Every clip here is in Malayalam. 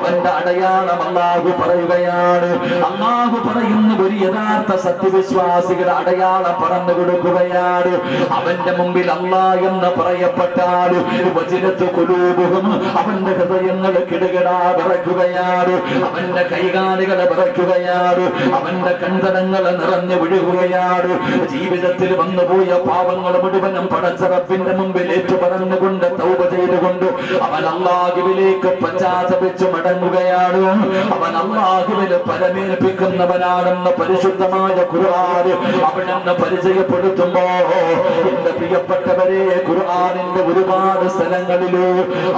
അവന്റെ അടയാളം അല്ലാഹു പറയുകയാണ്. അല്ലാഹു പറയുന്ന ഒരു യഥാർത്ഥ സത്യവിശ്വാസികളുടെ അടയാളം പറഞ്ഞു കൊടുക്കുകയാണ്. അവന്റെ മുമ്പിൽ അല്ലാഹ് എന്ന് പറയപ്പെട്ടാൽ വജിലത്ത് ഖുലൂബുഹും, അവന്റെ ഹൃദയങ്ങൾ കിടുകിടാ വിറയ്ക്കുകയാണ്, അവന്റെ കൈകാലുകൾ വിറയ്ക്കുകയാണ്, അവന്റെ കണ്ടനങ്ങൾ നിറഞ്ഞു വിഴുകയാണ്. ജീവിതത്തിൽ വന്നുപോയ പാവങ്ങൾ മുഴുവനും പടച്ച റബ്ബിന്റെ മുമ്പിൽ ഏറ്റു പറഞ്ഞുകൊണ്ട് തൗബ ചെയ്തുകൊണ്ട് അവൻ അല്ലാഹുവിലേക്ക് പശ്ചാത്തപിച്ചു മടങ്ങുകയാണ്. അവൻ അല്ലാഹുവിൽ പരമേൽപ്പിക്കുന്നവനാണെന്ന് പരിശുദ്ധമായ ഖുർആൻ അവിടെന്ന് പരിചയപ്പെടുത്തുമ്പോ എന്റെ പ്രിയപ്പെട്ടവരെ, ഖുർആനിന്റെ ഒരുപാട് സ്ഥലങ്ങളിൽ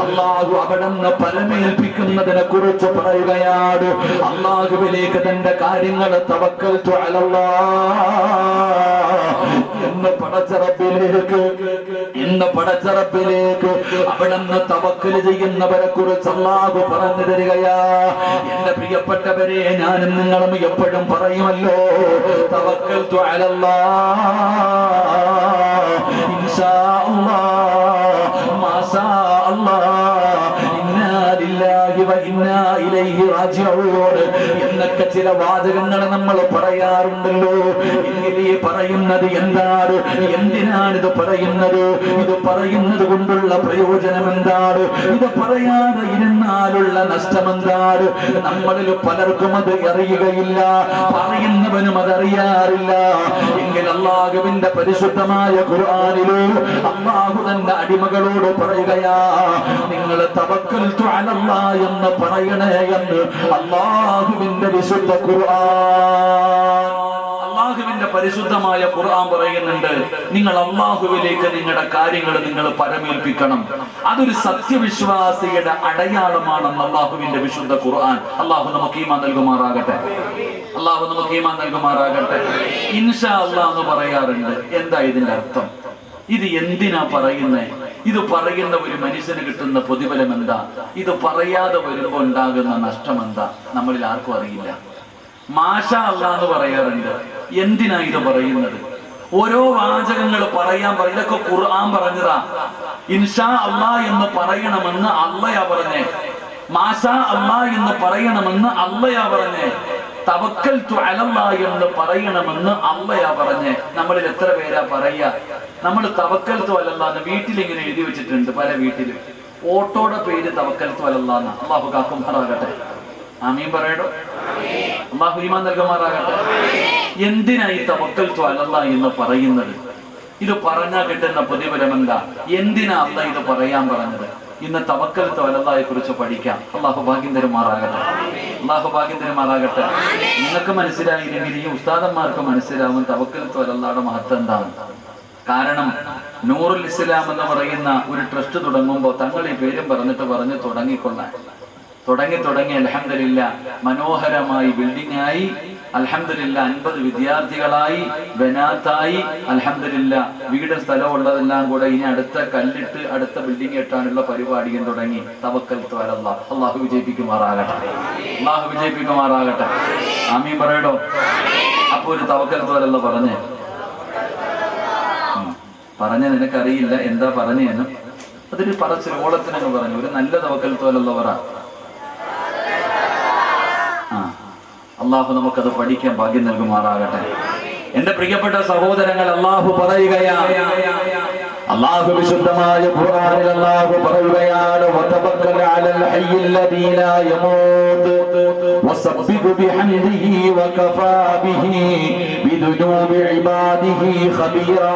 അല്ലാഹു അവിടെന്ന് പരമേൽപ്പിക്കുന്നതിനെ കുറിച്ച് പറയുകയാണ്. അല്ലാഹുവിലേക്ക് തന്റെ കാര്യങ്ങൾ തവക്കൽതു അലല്ലാഹ് എന്ന് പടച്ചറബിലേക്ക് അവിടെന്ന് തവക്കൽ ചെയ്യുന്നവരെ കുറിച്ച് അല്ലാഹു പറഞ്ഞു തരികയാ. എന്റെ പ്രിയപ്പെട്ടവരെ, ഞാനും നിങ്ങളും എപ്പോഴും പറയുമല്ലോ, തവക്കൽതു അലല്ലാഹ്, ഇൻഷാ അല്ലാഹ്, മാഷാ അല്ലാഹ്, ഇന്നാ ലില്ലാഹി വ ഇന്നാ ഇലൈഹി റാജിഊൻ എന്നൊക്കെ ചില വാചകങ്ങൾ നമ്മൾ പറയാറുണ്ടല്ലോ. ഇങ്ങനെ പറയുന്നത് എന്താണ്? എന്തിനാണിത് പറയുന്നത്? ഇത് പറയുന്നത് കൊണ്ടുള്ള പ്രയോജനം എന്താണ്? ഇത് പറയാതെ ഇരുന്നാലുള്ള നഷ്ടം എന്താണ്? നമ്മളിൽ പലർക്കും അത് അറിയുകയില്ല, പറയുന്നവനും അതറിയാറില്ല. എങ്കിൽ അല്ലാഹുവിന്റെ പരിശുദ്ധമായ ഖുർആനില് അല്ലാഹു തന്റെ അടിമകളോട് പറയുകയാ, നിങ്ങൾ തവക്കൽതു അലല്ലാഹ് എന്ന് പറയണേ എന്ന് അല്ലാഹുവിന്റെ വിശുദ്ധ ഖുർആൻ, അല്ലാഹുവിന്റെ പരിശുദ്ധമായ ഖുർആൻ പറയുന്നുണ്ട്. നിങ്ങൾ അല്ലാഹുവിലേക്ക് നിങ്ങളുടെ കാര്യങ്ങൾ നിങ്ങൾ പരമേൽപ്പിക്കണം. അതൊരു സത്യവിശ്വാസിയുടെ അടയാളമാണെന്ന് അല്ലാഹുവിന്റെ വിശുദ്ധ ഖുർആൻ. അല്ലാഹു നമുക്ക് ഈമാൻ നൽകുമാറാകട്ടെ. അല്ലാഹു നമുക്ക് ഈമാൻ നൽകുമാറാകട്ടെ. ഇൻഷാ അല്ലാഹ് എന്ന് പറയാറുണ്ട്. എന്താ ഇതിന്റെ അർത്ഥം? ഇത് എന്തിനാ പറയുന്നത്? ഇത് പറയുന്ന ഒരു മനുഷ്യന് കിട്ടുന്ന പ്രതിഫലം എന്താ? ഇത് പറയാതെ വരുമ്പോൾ ഉണ്ടാകുന്ന നഷ്ടം എന്താ? നമ്മളിൽ ആർക്കും അറിയില്ല. മാഷാ അല്ലാഹ് എന്ന് പറയാറുണ്ട്. എന്തിനാ ഇത് പറയുന്നത്? ഓരോ വാചകങ്ങൾ പറയാൻ ഇതൊക്കെ ഖുർആൻ പറഞ്ഞതാ. ഇൻഷാ അല്ലാഹ് എന്ന് പറയണമെന്ന് അള്ളയാ പറഞ്ഞേ. മാഷാ അല്ലാഹ് എന്ന് പറയണമെന്ന് അള്ളയാ പറഞ്ഞേ. തവക്കൽതു അലല്ലാഹ് എന്ന് പറയണമെന്ന് അള്ളയാ പറഞ്ഞേ. നമ്മളിൽ എത്ര പേരാ പറയാ? നമ്മൾ തവക്കൽതു അലല്ലാഹ് വീട്ടിൽ ഇങ്ങനെ എഴുതി വെച്ചിട്ടുണ്ട്. പല വീട്ടിലും ഓട്ടോയുടെ പേര് തവക്കൽതു അലല്ലാഹ്. അല്ലാഹു കാക്കുമാറാകട്ടെ. ആമീൻ പറയടോ. അല്ലാഹു ഈമാൻ നൽകുമാറാകട്ടെ. എന്തിനാ ഈ തവക്കൽതു അലല്ലാഹ് എന്ന് പറയുന്നത്? ഇത് പറഞ്ഞാൽ കിട്ടുന്ന പ്രതിഫലം എന്താ? എന്തിനാ അല്ലാഹ് ഇത് പറയാൻ പറഞ്ഞത്? ഇന്ന് തവക്കൽതു അലല്ലാഹയെ കുറിച്ച് പഠിക്കാം. അല്ലാഹു ഭാഗ്യം തരുമാറാകട്ടെ. അല്ലാഹു ഭാഗ്യം തരുമാറാകട്ടെ. നിങ്ങൾക്ക് മനസ്സിലായില്ലെങ്കിൽ ഈ ഉസ്താദന്മാർക്ക് മനസ്സിലാവും തവക്കൽതു അലല്ലാഹയുടെ മഹത്വം എന്താണ്. കാരണം നൂറുൽ ഇസ്ലാം എന്ന് പറയുന്ന ഒരു ട്രസ്റ്റ് തുടങ്ങുമ്പോൾ തങ്ങൾ ഈ പേരും പറഞ്ഞു തുടങ്ങി അൽഹംദുലില്ലാ മനോഹരമായി ബിൽഡിംഗായി, അൽഹംദുലില്ലാ 50 വിദ്യാർത്ഥികളായി, ബനാത്തായി, അൽഹംദുലില്ലാ വീടും സ്ഥലവും ഉള്ളതെല്ലാം കൂടെ ഇനി അടുത്ത കല്ലിട്ട് അടുത്ത ബിൽഡിംഗ് ഇട്ടാനുള്ള പരിപാടിയും തുടങ്ങി. തവക്കൽതു അലല്ലാഹ്. അല്ലാഹു വിജയിപ്പിക്കുമാറാകട്ടെ. അല്ലാഹു വിജയിപ്പിക്കുമാറാകട്ടെ. ആമീൻ പറയടോ. അപ്പൊ ഒരു തവക്കൽതു അലല്ലാഹ് പറഞ്ഞ നിനക്കറിയില്ല എന്താ പറഞ്ഞെന്ന്. അതൊരു പറച്ചിൽ ഓളത്തിനങ്ങ് പറഞ്ഞു. ഒരു നല്ല തവക്കൽതു അലല്ലാഹ് പറ. അല്ലാഹു നമുക്കത് പഠിക്കാൻ ഭാഗ്യം നൽകുമാറാകട്ടെ. എന്റെ പ്രിയപ്പെട്ട സഹോദരങ്ങൾ, അല്ലാഹു പറയുകയാണ്, അല്ലാഹു വിശുദ്ധമായ ഖുർആനിൽ അല്ലാഹു പറയുകയാണ്, വതവക്കൽ അലൽ ഹയ്യിൽ ലദീ ലാ യമൂത് വസബ്ബിഹ് ബിഹംദിഹി വകഫാ ബിഹി ബിദുനൂബി ഇബാദിഹി ഖബീറാ.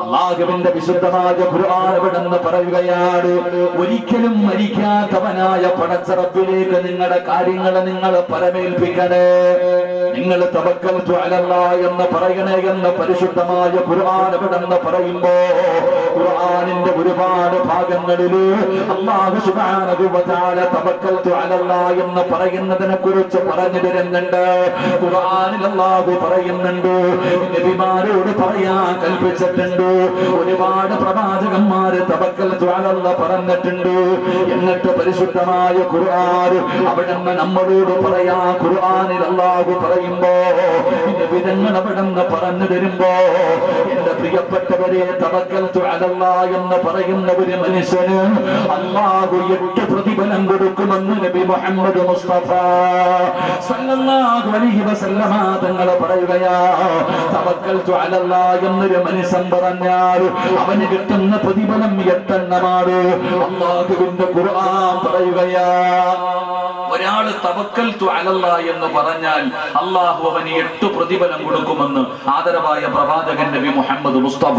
അല്ലാഹുവിന്റെ വിശുദ്ധമായ ഖുർആൻ ഇവിടെന്ന് പറയുകയാണ്, ഒരിക്കലും മരിക്കാത്തവനായ പടച്ച റബ്ബിലേക്ക് നിങ്ങളുടെ കാര്യങ്ങളെ നിങ്ങൾ പരമേൽപ്പിക്കണേ. നിങ്ങൾ തവക്കൽതു അലല്ലാഹ് എന്ന് പറയണേ എന്ന് പരിശുദ്ധമായ ഖുർആൻ ഇവിടെന്ന് പറയുമ്പോ ഖുർആനിന്റെ ഒരുപാട് ഭാഗങ്ങളിൽ അല്ലാഹു സുബ്ഹാനഹു വ തആല തവക്കൽതു അലല്ലാഹ് എന്ന് പറയുന്നതിനെ കുറിച്ച് പറഞ്ഞു തരുന്നുണ്ട്. ഖുർആനിൽ അല്ലാഹു പറയുന്നുണ്ട്, നബിമാരോട് പറയാൻ കൽപ്പിച്ചിട്ടുണ്ട്. ഒരുപാട് പ്രവാചകന്മാര് തവക്കൽതു അലല്ലാഹ് പറഞ്ഞിട്ടുണ്ട്. എന്നിട്ട് പരിശുദ്ധമായ ഖുർആൻ അവിടുന്ന് നമ്മളോട് പറയാ. ഖുർആനിൽ അല്ലാഹു പറയുമ്പോ വിധങ്ങൾ അവിടുന്ന് പറഞ്ഞു തരുമ്പോ എന്റെ പ്രിയപ്പെട്ടവരെ തവക്കൽതു അലല്ലാഹ് അലല്ലാഹ് എന്ന് പറയുന്ന ഒരു മനുഷ്യന് അല്ലാഹു 8 പ്രതിഫലം കൊടുക്കുമെന്ന് നബി മുഹമ്മദ് മുസ്തഫ സല്ലല്ലാഹു അലൈഹി വസല്ലമ തങ്ങൾ പറയുകയാ. തവക്കൽതു അലല്ലാഹ് എന്നൊരു മനുഷ്യൻ പറഞ്ഞാൽ അവന് കിട്ടുന്ന പ്രതിഫലം 8 എണ്ണമാണ്. അല്ലാഹുവിന്റെ ഖുർആൻ പറയുകയാ, ഒരാൾ തവക്കൽതു അലല്ലാഹ് എന്ന് പറഞ്ഞാൽ അല്ലാഹു അവന് 8 പ്രതിഫലം കൊടുക്കുമെന്ന് ആദരവായ പ്രവാചകൻ നബി മുഹമ്മദ് മുസ്തഫ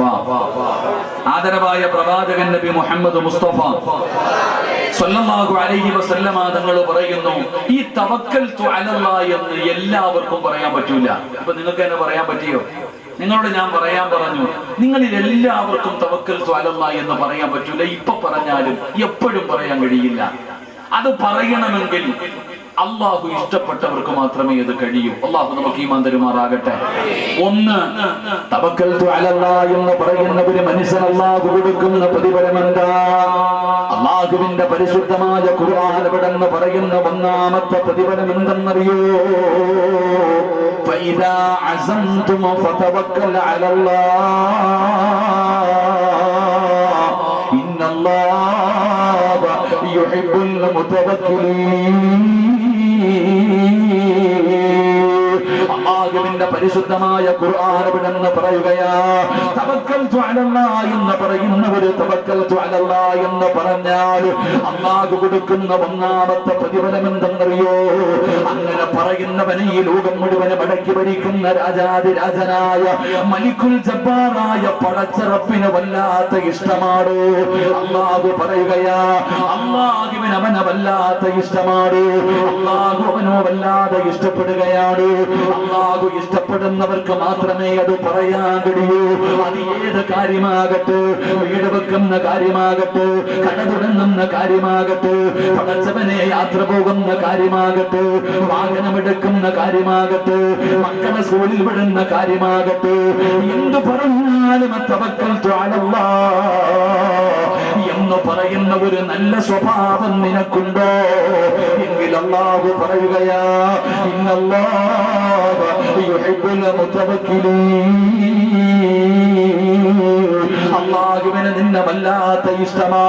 ആദരവായ പ്രവാചകൻ നബി മുഹമ്മദ് മുസ്തഫ സല്ലല്ലാഹു അലൈഹി വസല്ലമ തങ്ങൾ പറയുന്നു, ഈ തവക്കൽതു അലല്ലാഹ് എന്ന് എല്ലാവർക്കും പറയാൻ പറ്റൂല. അപ്പൊ നിങ്ങൾക്ക് തന്നെ പറയാൻ പറ്റിയോ? നിങ്ങളോട് ഞാൻ പറയാൻ പറഞ്ഞു, നിങ്ങളിൽ എല്ലാവർക്കും തവക്കൽതു അലല്ലാഹ് എന്ന് പറയാൻ പറ്റൂല. ഇപ്പൊ പറഞ്ഞാലും എപ്പോഴും പറയാൻ കഴിയില്ല. അത് പറയണമെങ്കിൽ അള്ളാഹു ഇഷ്ടപ്പെട്ടവർക്ക് മാത്രമേ അത് കഴിയൂ. അള്ളാഹു നമുക്ക് ഈമാൻ തരുമാറാകട്ടെ. ഒന്ന്, തവക്കൽതു അലല്ലാഹ് എന്ന് പറയുന്ന ഒരു മനുഷ്യൻ അള്ളാഹു കൊടുക്കുന്ന പ്രതിഫലം എന്താ? അള്ളാഹുവിന്റെ പരിശുദ്ധമായ ഖുർആൻ എന്ന് പറയുന്ന ഒന്നാമത്തെ പ്രതിഫലം എന്തെന്നറിയോ? ഫഇദാ അസംതും ഫതവക്കൽ അലല്ലാഹ് ഇന്നല്ലാഹ യുഹിബ്ബുൽ മുതവക്കിലീൻ. അല്ലാഹുവിന്റെ പരിശുദ്ധമായ ഖുർആൻ എന്ന് പറയുകയാ, തവക്കൽതു അലല്ലാഹ് എന്ന് പറയുന്ന ഒരു തവക്കൽതു അലല്ലാഹ് എന്ന് പറഞ്ഞാൽ അല്ലാഹു കൊടുക്കുന്ന ഒന്നാമത്തെ പ്രതിഫലം എന്തെന്നറിയോ? അങ്ങനെ പറയുന്നവനെ ഈ ലോകം മുഴുവനും അടക്കി ഭരിക്കുന്ന രാജാതിരാജനായ മലിക്കുൽ ജബ്ബാറായ പടച്ചറപ്പിന് വല്ലാത്ത ഇഷ്ടമാണ്. അല്ലാഹു പറയുകയാ, അല്ലാഹുവിന് അവനെ വല്ലാത്ത ഇഷ്ടമാണ്. അല്ലാഹു അവനോ വല്ലാതെ ഇഷ്ടപ്പെടുകയാണ്. അല്ലാഹു ഇഷ്ടപ്പെടുന്നവർക്ക് മാത്രമേ അത് പറയാൻ കഴിയൂ. അത് ഏത് കാര്യമാകട്ടെ, വീട് വെക്കുന്ന കാര്യമാകട്ടെ, കട തുടങ്ങുന്ന കാര്യമാകട്ടെ, പടച്ചവനെ യാത്ര പോകുന്ന കാര്യമാകട്ടെ, വാഹനമെടുക്കുന്ന കാര്യമാകട്ടെ, മക്കളെ സ്കൂളിൽ വിടുന്ന കാര്യമാകട്ടെ, എന്ത് പറഞ്ഞാലും തവക്കൽതു അലല്ലാഹ് എന്ന് പറയുന്ന ഒരു നല്ല സ്വഭാവം നിനക്കുണ്ടോ എങ്കിൽ അല്ലാഹു പറയുകയാ, ഇന്നല്ലാഹ യുഹിബ്ബുൽ മുതവക്കിലീൻ. അല്ലാഹുവിന് നിന്നെ വല്ലാത്ത ഇഷ്ടമാ.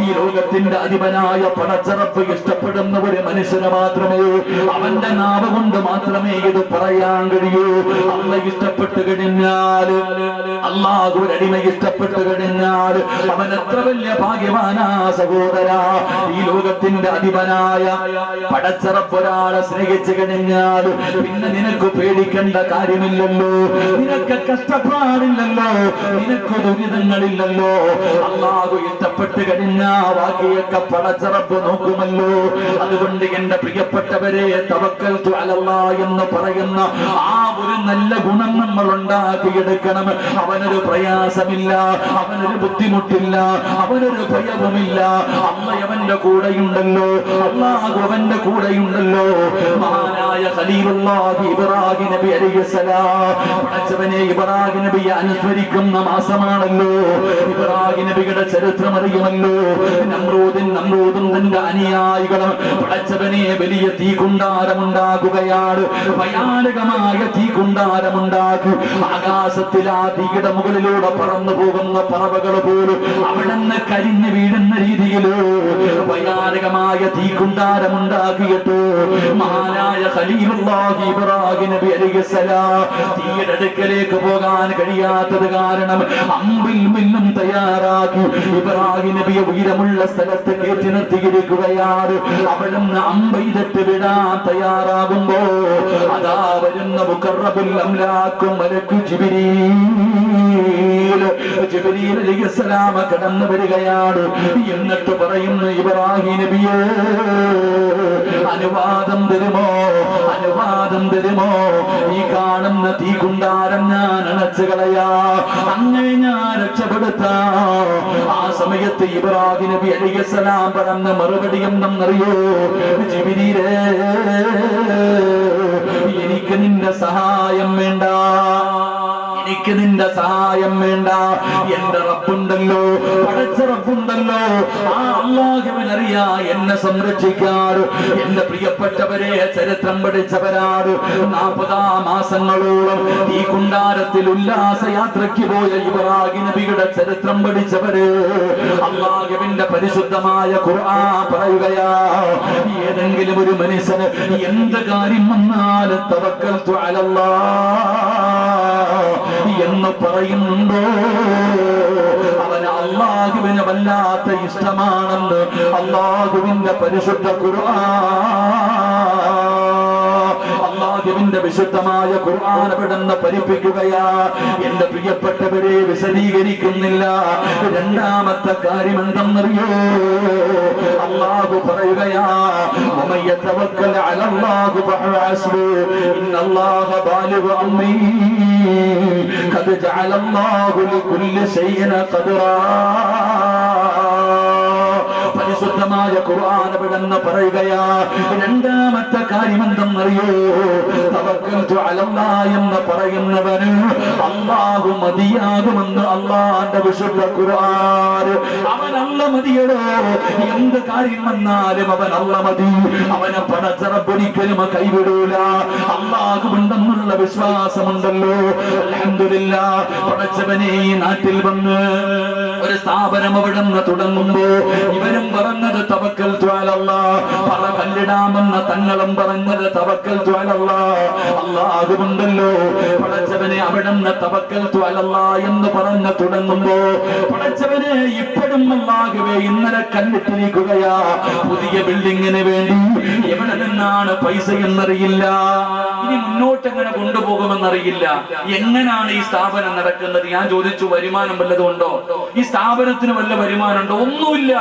ഈ ലോകത്തിന്റെ അധിപനായ പടച്ചറപ്പ് ഇഷ്ടപ്പെടുന്ന ഒരു മനുഷ്യന് മാത്രമേ, അവന്റെ നാവ് കൊണ്ട് മാത്രമേ ഇത് പറയാൻ കഴിയൂ. അല്ലാഹ് ഇഷ്ടപ്പെട്ടു കഴിഞ്ഞാൽ, അല്ലാഹു ഒരു അടിമ ഇഷ്ടപ്പെട്ടു കഴിഞ്ഞാൽ അവൻ എത്ര വലിയ ഭാഗ്യവാനാ സഹോദര. ഈ ലോകത്തിന്റെ അധിപനായ പടച്ചറപ്പ് ഒരാളെ സ്നേഹിച്ചു കഴിഞ്ഞാൽ പിന്നെ നിനക്ക് പേടിക്കേണ്ട കാര്യമില്ലല്ലോ, നിനക്ക് കഷ്ടപ്പാടില്ലല്ലോ, നിനക്ക് ദുരിതങ്ങളില്ലല്ലോ. അല്ലാഹു ഇഷ്ടപ്പെട്ട് കഴിഞ്ഞാൽ ബാക്കിയൊക്കെ പടച്ചറപ്പ് നോക്കുമല്ലോ. അതുകൊണ്ട് എന്റെ പ്രിയപ്പെട്ടവരെ, തവക്കൽതു അലല്ലാഹ് എന്ന് പറയുന്ന ആ ഒരു നല്ല ഗുണം നമ്മൾ ഉണ്ടാക്കിയെടുക്കണം. അവനൊരു പ്രയാസമില്ല, അവനൊരു ബുദ്ധിമുട്ടില്ല, അവനൊരു ഭയവുമില്ല. അല്ലാഹ് അവന്റെ കൂടെയുണ്ടല്ലോ, അല്ലാഹു അവന്റെ കൂടെയുണ്ടല്ലോ. മഹാനായ ഖലീലുല്ലാഹി ഇബ്രാഹിം നബി അലൈഹിസ്സലാം, പടച്ചവനെ ഇബ്രാഹിം നബിയെ അനുസ്മരിക്കുന്ന മാസമാണല്ലോ. ഇബ്രാഹിം നബിയുടെ ചരിത്രം അറിയുമല്ലോ. നമ്രൂദും തന്റെ അനുയായികളും പടച്ചവനെ വലിയ തീകുണ്ടാരമുണ്ടാക്കുകയാണ്. ഭയാനകമായ തീകുണ്ടാരമുണ്ടാക്കി ആകാശത്തിൽ ആ തീയുടെ മുകളിലൂടെ പറന്നു പോകുന്ന പറവകൾ പോലും അവിടെ നിന്ന് കരിഞ്ഞു വീഴുന്ന രീതിയിൽ ഭയാനകമായ തീകുണ്ടാരമുണ്ടാക്കിയിട്ട് മഹാനായ ഖലീലുല്ലാഹി ഇബ്രാഹിം നബി അലൈഹിസ്സലാം തീയുടെ അടുക്കലേക്ക് പോകാൻ കഴിയാത്തത് കാരണം അമ്പിൽ മിന്നും തയ്യാറാക്കി ഇബ്രാഹിം നബിയെ ഉയരമുള്ള സ്ഥലത്ത് കയറ്റി നിർത്തിയിരിക്കുകയാണ്. അവിടുന്ന് അമ്പെയ്തിട്ട് വിടാൻ തയ്യാറാകുമ്പോ അതാ വരുന്ന മുഖറബുൽ അംലാക്കും മലക്കു ജിബ്രീൽ അലൈഹിസ്സലാം കടന്നു വരികയാണ്. എന്നിട്ട് പറയുന്നു, ഇബ്രാഹിം നബിയെ അനുവാദം തരുമോ, അനുവാദം തരുമോ? ഈ കാണുന്ന തീകുണ്ടാരം ഞാൻ അണച്ചു കളയാ, അങ്ങനെ ഞാൻ രക്ഷപ്പെടുത്താ. ആ സമയത്ത് ഇബ്രാഹിം നബി അലൈഹിസ്സലാം പറഞ്ഞ മറുപടി എന്തെന്നറിയോ? ജിബ്രീലേ, എനിക്ക് നിന്റെ സഹായം വേണ്ട, എനിക്ക് നിന്റെ സഹായം വേണ്ട, എന്റെ റബ്ബുണ്ടല്ലോ, പടച്ച റബ്ബുണ്ടല്ലോ, ആ അല്ലാഹുവിനറിയാ എന്നെ സംരക്ഷിക്കാറ്. എന്റെ പ്രിയപ്പെട്ടവരെ, ചരിത്രം പഠിച്ചവരാറ് 40 മാസങ്ങളോളം ഈ കുണ്ടാരത്തിൽ ഉല്ലാസയാത്രയ്ക്ക് പോയ ഇബ്രാഹിം നബിയുടെ ചരിത്രം പഠിച്ചവര് അല്ലാഹുവിന്റെ പരിശുദ്ധമായ ഖുർആൻ പറയുകയാ, ഏതെങ്കിലും ഒരു മനുഷ്യന് എന്ത് കാര്യം വന്നാലും തവക്കൽതു അലല്ലാഹ് എന്ന് പറയുന്നുണ്ടോ, അവന് അല്ലാഹുവിന് വല്ലാത്ത ഇഷ്ടമാണെന്ന് അല്ലാഹുവിന്റെ പരിശുദ്ധ ഖുർആൻ, അല്ലാഹുവിന്റെ വിശുദ്ധമായ ഖുർആൻ അവിടുന്ന് പഠിപ്പിക്കുകയാ. എന്റെ പ്രിയപ്പെട്ടവരെ, വിശദീകരിക്കുന്നില്ല. രണ്ടാമത്തെ കാര്യം എന്തെന്നറിയോ, അല്ലാഹു പറയുകയാ, വമൻ യതവക്കൽ അലല്ലാഹി ഫഹുവ ഹസ്ബുഹു ഇന്നല്ലാഹ ബാലിഗു അംരി ഖദ് ജഅലല്ലാഹു ലികുല്ലി ശൈഇൻ ഖദറാ. പരിശുദ്ധമായ ഖുർആൻ അവിടുന്ന് പറയുകയാ, രണ്ടാമത്തെ കാര്യം എന്തെന്നറിയോ, തവക്കൽതു അലല്ലാഹ് എന്ന് പറയുന്നവന് അല്ലാഹു മതിയാകുമെന്ന് അല്ലാഹുവിന്റെ വിശുദ്ധ ഖുർആൻ. അവൻ അല്ല മതിയടോ, എന്ത് കാര്യം വന്നാലും അവൻ അല്ല മതി, അവനെ പടച്ച റബ്ബൊരിക്കലും കൈവിടൂല. അല്ലാഹുവുണ്ടെന്നുള്ള വിശ്വാസമുണ്ടല്ലോ. അൽഹംദുലില്ലാഹ്, പടച്ചവനെ ഈ നാട്ടിൽ വന്ന് ഒരു സ്ഥാപനം അവിടുന്ന് തുടങ്ങുമ്പോ ഇവരും പറഞ്ഞത് തവക്കൽതു അലല്ലാഹ്, പറ കല്ലിടാമെന്ന തങ്ങളും പറഞ്ഞത് തവക്കൽതു അലല്ലാഹ്. അല്ലാഹുവുണ്ടല്ലോ, പടച്ചവനെ അവിടുന്ന് തവക്കൽതു അലല്ലാഹ് എന്ന് പറഞ്ഞ് തുടങ്ങുമ്പോ പടച്ചവനെ ഇപ്പോഴും അല്ലാഹുവേ ഇന്നലെ കല്ലിട്ടിരിക്കുകയാ. പുതിയ ബിൽഡിങ്ങിന് വേണ്ടി എവിടെ നിന്നാണ് പൈസ എന്നറിയില്ല, ഇനി മുന്നോട്ട് എങ്ങനെ കൊണ്ടുപോകുമെന്നറിയില്ല. എങ്ങനെയാണ് ഈ സ്ഥാപനം നടക്കുന്നത്? ഞാൻ ചോദിച്ചു, വരുമാനം വല്ലതുണ്ടോ? ഈ സ്ഥാപനത്തിന് വല്ല വരുമാനമുണ്ടോ? ഒന്നുമില്ല.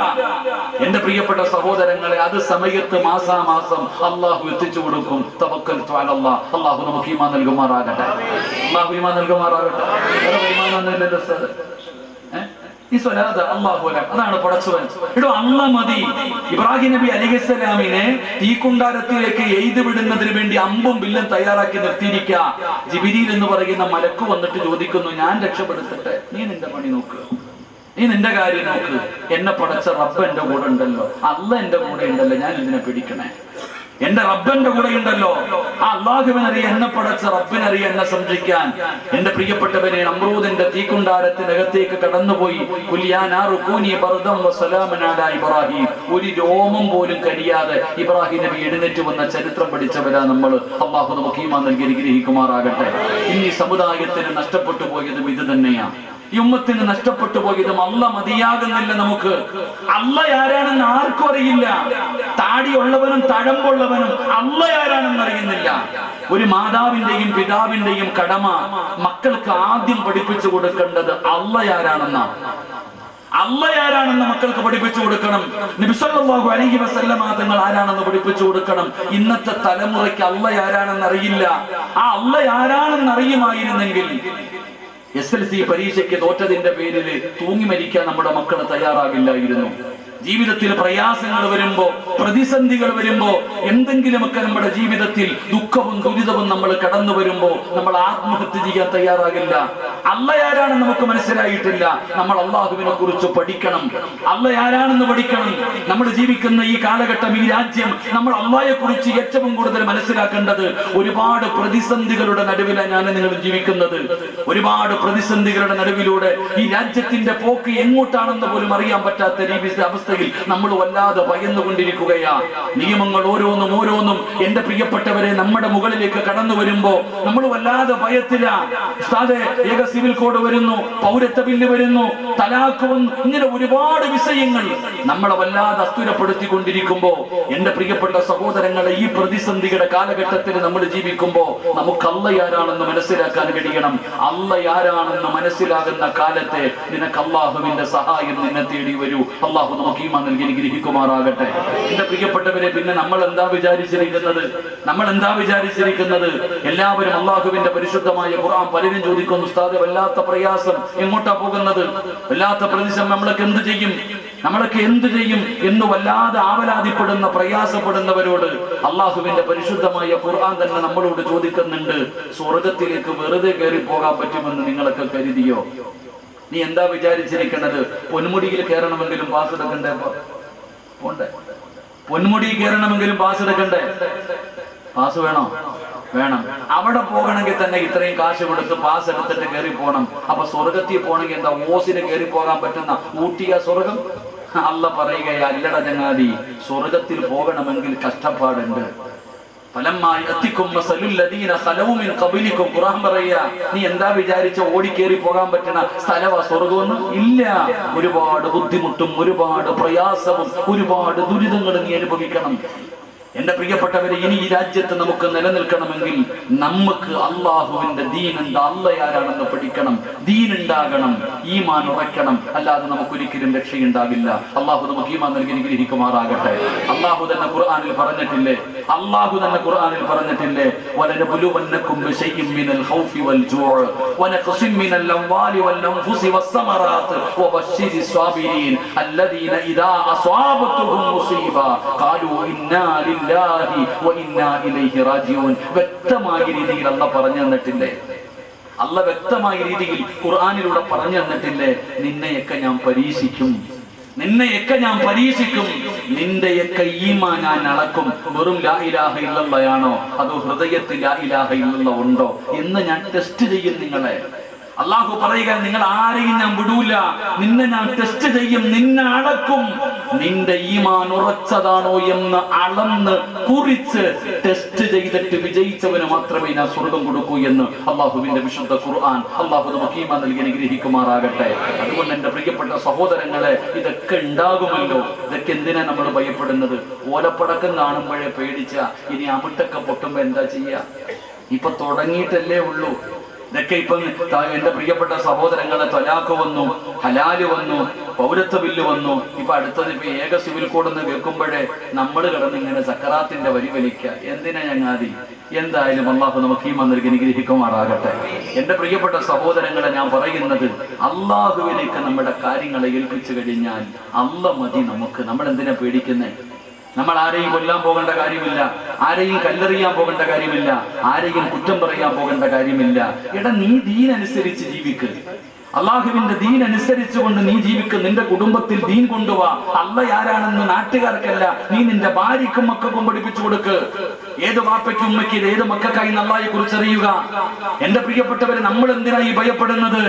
എന്റെ പ്രിയപ്പെട്ട സഹോദരങ്ങളെ, അത് സമയത്ത് മാസാമാസം അള്ളാഹു എത്തിച്ചു കൊടുക്കും. തവക്കൽതു അലല്ലാഹ്. അള്ളാഹു നമുക്ക് ഈമാൻ നൽകുമാറാകട്ടെ. അള്ളാഹു ഈമാൻ നൽകുമാറാകട്ടെ. വേറെ വരുമാനമൊന്നുമില്ലല്ലോ സാർ. ഈ സ്വലാത്ത് അല്ലാഹു അലം, അതാണ് പടച്ചവൻ. ഇടോ അല്ല മതി. ഇബ്രാഹിം നബി അലൈഹിസ്സലാമിനെ തീക്കുണ്ടാരത്തിലേക്ക് എയ്ത് വിടുന്നതിന് വേണ്ടി അമ്പും വില്ലും തയ്യാറാക്കി നിർത്തിയിരിക്കുക. ജിബ്രീൽ എന്ന് പറയുന്ന മലക്ക് വന്നിട്ട് ചോദിക്കുന്നു, ഞാൻ രക്ഷപ്പെടുത്തട്ടെ, നീ നിന്റെ പണി നോക്ക്, നീ നിന്റെ കാര്യം നോക്ക്. എന്നെ പടച്ച റബ്ബ് എന്റെ കൂടെ ഉണ്ടല്ലോ, അല്ല എന്റെ കൂടെ ഉണ്ടല്ലോ, ഞാൻ ഇതിനെ പിടിക്കണേ. എന്റെ റബ്ബന്റെ കൂടെ ഉണ്ടല്ലോ, ആ അല്ലാഹുവിനറിയാം, എന്നെ പടച്ച റബ്ബിനറിയാം എന്നെ സംരക്ഷിക്കാൻ. എന്റെ പ്രിയപ്പെട്ടവരെ, നമ്രൂദിന്റെ തീക്കുണ്ടാരത്തിനകത്തേക്ക് കടന്നുപോയി. ഇബ്രാഹിം, ഒരു രോമം പോലും കഴിയാതെ ഇബ്രാഹിം നബി എഴുന്നേറ്റ് വന്ന ചരിത്രം പഠിച്ചവരാ നമ്മൾ. അള്ളാഹു നമുക്ക് ഈമാൻ നൽകി അനുഗ്രഹിക്കുമാറാകട്ടെ. ഇനി സമുദായത്തിന് നഷ്ടപ്പെട്ടു പോയതും ഇത് തന്നെയാണ്. ഈ ഉമ്മത്തിന് നഷ്ടപ്പെട്ടു പോയതും അല്ല മതിയാകുന്നില്ല നമുക്ക്. അല്ല ആരാണെന്ന് ആർക്കും അറിയില്ല. താടിയുള്ളവനും തഴമ്പുള്ളവനും അല്ല ആരാണെന്ന് അറിയുന്നില്ല. ഒരു മാതാവിന്റെയും പിതാവിന്റെയും കടമ മക്കൾക്ക് ആദ്യം പഠിപ്പിച്ചു കൊടുക്കേണ്ടത് അല്ല ആരാണെന്നാണ്. അല്ല ആരാണെന്ന് മക്കൾക്ക് പഠിപ്പിച്ചു കൊടുക്കണം. നബി സല്ലല്ലാഹു അലൈഹി വസല്ലം തങ്ങൾ ആരാണെന്ന് പഠിപ്പിച്ചു കൊടുക്കണം. ഇന്നത്തെ തലമുറയ്ക്ക് അല്ല ആരാണെന്ന് അറിയില്ല. ആ അല്ല ആരാണെന്ന് അറിയുമായിരുന്നെങ്കിൽ SLC പരീക്ഷയ്ക്ക് തോറ്റതിന്റെ പേരിൽ തൂങ്ങി മരിക്കാൻ നമ്മുടെ മക്കൾ തയ്യാറാകില്ലായിരുന്നു. ജീവിതത്തിൽ പ്രയാസങ്ങൾ വരുമ്പോ, പ്രതിസന്ധികൾ വരുമ്പോ, എന്തെങ്കിലുമൊക്കെ നമ്മുടെ ജീവിതത്തിൽ ദുഃഖവും ദുരിതവും നമ്മൾ കടന്നു വരുമ്പോ നമ്മൾ ആത്മഹത്യ ചെയ്യാൻ തയ്യാറാകില്ല. അല്ല ആരാണെന്ന് നമുക്ക് മനസ്സിലായിട്ടില്ല. നമ്മൾ അള്ളാഹുവിനെ കുറിച്ച് പഠിക്കണം. അല്ല ആരാണെന്ന് പഠിക്കണം. നമ്മൾ ജീവിക്കുന്ന ഈ കാലഘട്ടം, ഈ രാജ്യം, നമ്മൾ അള്ളാഹയെ കുറിച്ച് ഏറ്റവും കൂടുതൽ മനസ്സിലാക്കേണ്ടത് ഒരുപാട് പ്രതിസന്ധികളുടെ നടുവിലാണ് ഞാൻ നിങ്ങൾ ജീവിക്കുന്നത്. ഒരുപാട് പ്രതിസന്ധികളുടെ നടുവിലൂടെ ഈ രാജ്യത്തിന്റെ പോക്ക് എങ്ങോട്ടാണെന്ന് പോലും അറിയാൻ പറ്റാത്ത അവസ്ഥ നമ്മൾ വല്ലാതെ ഭയന്നുകൊണ്ടിരിക്കുകയാ. നിയമങ്ങൾ ഓരോന്നും എന്റെ പ്രിയപ്പെട്ടവരെ നമ്മുടെ മുകളിലേക്ക് കടന്നു വരുമ്പോ നമ്മൾ വല്ലാതെ ഭയത്തിലാ. ഏക സിവിൽ കോഡ് വരുന്നു, പൗരത്വ ബില്ല് വരുന്നു, തലാഖ് വന്നു, ഇങ്ങനെ ഒരുപാട് വിഷയങ്ങൾ നമ്മളെ വല്ലാതെ അസ്ഥിരപ്പെടുത്തിക്കൊണ്ടിരിക്കുമ്പോ എന്റെ പ്രിയപ്പെട്ട സഹോദരങ്ങളെ, ഈ പ്രതിസന്ധിയുടെ കാലഘട്ടത്തിൽ നമ്മൾ ജീവിക്കുമ്പോ നമുക്ക് അല്ല ആരാണെന്ന് മനസ്സിലാക്കാൻ കഴിയണം. അല്ല ആരാണെന്ന് മനസ്സിലാകുന്ന കാലത്തെ നിനക്ക് അള്ളാഹുവിന്റെ സഹായം നിന്നെ തേടി വരൂ. അള്ളാഹു നമുക്ക് ഈമാൻ നൽകി അനുഗ്രഹിക്കുമാറാകട്ടെ. എന്റെ പ്രിയപ്പെട്ടവരെ, പിന്നെ നമ്മൾ എന്താ വിചാരിച്ചിരിക്കുന്നത്? എല്ലാവരും അള്ളാഹുവിന്റെ പരിശുദ്ധമായ ഖുർആൻ, പലരും ചോദിക്കുന്നു, ഉസ്താദേ വല്ലാത്ത പ്രയാസം, എങ്ങോട്ടാ പോകുന്നത്? വല്ലാത്ത പ്രതിസന്ധി, നമ്മളൊക്കെ എന്ത് ചെയ്യും? നമ്മളൊക്കെ എന്തു ചെയ്യും എന്ന് വല്ലാതെ ആവലാതിപ്പെടുന്ന പ്രയാസപ്പെടുന്നവരോട് അള്ളാഹുവിന്റെ പരിശുദ്ധമായ ഖുർആൻ തന്നെ നമ്മളോട് ചോദിക്കുന്നുണ്ട്, സ്വർഗത്തിലേക്ക് വെറുതെ കയറി പോകാൻ പറ്റുമെന്ന് നിങ്ങളൊക്കെ കരുതിയോ? നീ എന്താ വിചാരിച്ചിരിക്കുന്നത്? പൊന്മുടിയിൽ കയറണമെങ്കിലും പാസ് എടുക്കണ്ടേ? പോണ്ടേ? പൊന്മുടി കയറണമെങ്കിലും പാസ് എടുക്കണ്ടേ? പാസ് വേണോ? വേണം. അവിടെ പോകണമെങ്കിൽ തന്നെ ഇത്രയും കാശ് കൊടുത്ത് പാസ് എടുത്തിട്ട് കയറി പോകണം. അപ്പൊ സ്വർഗത്തിൽ പോകണമെങ്കിൽ എന്താ ഓസിന് കയറി പോകാൻ പറ്റുന്ന ഊട്ടിയ സ്വർഗം? അല്ല പറയുകയാ, അല്ലട ചങ്ങാതി, സ്വർഗത്തിൽ പോകണമെങ്കിൽ കഷ്ടപ്പാടുണ്ട്. ഖുർആൻ പറയാ, നീ എന്താ വിചാരിച്ച ഓടിക്കേറി പോകാൻ പറ്റുന്ന സ്ഥലവാ സ്വർഗമൊന്നും? ഇല്ല. ഒരുപാട് ബുദ്ധിമുട്ടും ഒരുപാട് പ്രയാസവും ഒരുപാട് ദുരിതങ്ങളും നീ അനുഭവിക്കണം. എന്റെ പ്രിയപ്പെട്ടവരെ, ഇനി ഈ രാജ്യത്ത് നമുക്ക് നിലനിൽക്കണമെങ്കിൽ നമുക്ക് അള്ളാഹുവിന്റെ ദീൻ എന്താ, അള്ളയാരാണെന്ന് പഠിക്കണം, ദീൻ ഉണ്ടാകണം, ഈമാൻ ഉറയ്ക്കണം. അല്ലാതെ നമുക്കൊരിക്കലും രക്ഷയുണ്ടാകില്ല. അള്ളാഹു നമുക്ക് ഈമാൻ നൽകി അനുഗ്രഹിക്കുമാറാകട്ടെ. അള്ളാഹു തന്നെ ഖുർആനിൽ പറഞ്ഞിട്ടില്ലേ, വലനബുലുവന്നകും ബിശൈഇൻ മിനൽ ഖൗഫി വൽ ജൂഅ് വനഖസിൻ മിനൽ അംവാലി വൽ അൻഫുസി വസ്സമറാത്ത് വബശ്ശിരിസ് സ്വാബിരീൻ അല്ലദീന ഇദാ അസ്വാബത്തുഹും മുസീബ ഖാലൂ ഇന്നാ വ്യക്തമായ രീതിയിൽ അല്ല പറഞ്ഞു തന്നിട്ടില്ലേ? അല്ല വ്യക്തമായ രീതിയിൽ ഖുർആനിലൂടെ പറഞ്ഞു തന്നിട്ടില്ലേ? നിന്നെയൊക്കെ ഞാൻ പരീക്ഷിക്കും, നിന്റെയൊക്കെ ഈമാൻ ഞാൻ അളക്കും. വെറും ലാ ഇലാഹ ഇല്ലല്ലാഹയാണോ അതോ ഹൃദയത്തിൽ ലാ ഇലാഹ ഇല്ലല്ലാഹ് ഉണ്ടോ എന്ന് ഞാൻ ടെസ്റ്റ് ചെയ്യും നിങ്ങളെ. അള്ളാഹു പറയുക, നിങ്ങൾ ആരെയും ഞാൻ വിടൂല, നിന്നെ ഞാൻ ടെസ്റ്റ് ചെയ്യും, നിന്നെ അളക്കും. നിന്റെ ഈമാൻ ഉറച്ചതാണോ എന്ന് അളന്ന് കുറിച്ച് ടെസ്റ്റ് ചെയ്തിട്ട് വിജയിച്ചവന് മാത്രമേ ഞാൻ സ്വർഗം കൊടുക്കൂ എന്ന് അള്ളാഹുവിന്റെ വിശുദ്ധ ഖുർആൻ. അള്ളാഹു നമുക്ക് ഈമാൻ നൽകി അനുഗ്രഹിക്കുമാറാകട്ടെ. അതുകൊണ്ട് എന്റെ പ്രിയപ്പെട്ട സഹോദരങ്ങളെ, ഇതൊക്കെ ഉണ്ടാകുമല്ലോ. ഇതൊക്കെ എന്തിനാ നമ്മൾ ഭയപ്പെടുന്നത്? ഓലപ്പടക്കം കാണുമ്പോഴേ പേടിച്ച ഇനി അമിട്ടൊക്കെ പൊട്ടുമ്പോ എന്താ ചെയ്യാ? ഇപ്പൊ തുടങ്ങിയിട്ടല്ലേ ഉള്ളൂ. ഇതൊക്കെ ഇപ്പം എന്റെ പ്രിയപ്പെട്ട സഹോദരങ്ങളെ, ത്വലാഖ് വന്നു, ഹലാല് വന്നു, പൗരത്വ ബില്ല് വന്നു. ഇപ്പൊ അടുത്തത് ഇപ്പൊ ഏക സിവിൽ കോഡ് എന്ന് കേൾക്കുമ്പോഴേ നമ്മൾ കിടന്ന് ഇങ്ങനെ സക്കറാത്തിന്റെ വരി വലിക്കുക. എന്തിനാ ചങ്ങാതി? എന്തായാലും അള്ളാഹു നമുക്ക് ഈമാൻ നൽകി അനുഗ്രഹിക്കുമാറാകട്ടെ. എന്റെ പ്രിയപ്പെട്ട സഹോദരങ്ങളെ, ഞാൻ പറയുന്നത്, അള്ളാഹുവിലേക്ക് നമ്മുടെ കാര്യങ്ങളെ ഏൽപ്പിച്ചു കഴിഞ്ഞാൽ അല്ല മതി നമുക്ക്. നമ്മൾ എന്തിനാ പേടിക്കുന്നത്? നമ്മൾ ആരെയും കൊല്ലാൻ പോകേണ്ട കാര്യമില്ല, ആരെയും കല്ലെറിയാൻ പോകേണ്ട കാര്യമില്ല, ആരെയും കുറ്റം പറയാൻ പോകേണ്ട കാര്യമില്ല. നീ ദീനനുസരിച്ച് ജീവിക്ക്, അള്ളാഹുവിന്റെ ദീൻ അനുസരിച്ചുകൊണ്ട് നീ ജീവിക്കും. നിന്റെ കുടുംബത്തിൽ ദീൻ കൊണ്ടുപോവാ. അല്ല ആരാണെന്ന് നാട്ടുകാർക്കല്ല, നീ നിന്റെ ഭാര്യക്കും മക്കൾക്കും പഠിപ്പിച്ചു കൊടുക്ക്. ഏത് വാപ്പയ്ക്കും ഉമ്മയ്ക്ക് ഏത് മക്കൾക്കായി അള്ളാഹയെ കുറിച്ച് അറിയുക. എന്റെ പ്രിയപ്പെട്ടവരെ, നമ്മൾ എന്തിനായി ഭയപ്പെടുന്നത്?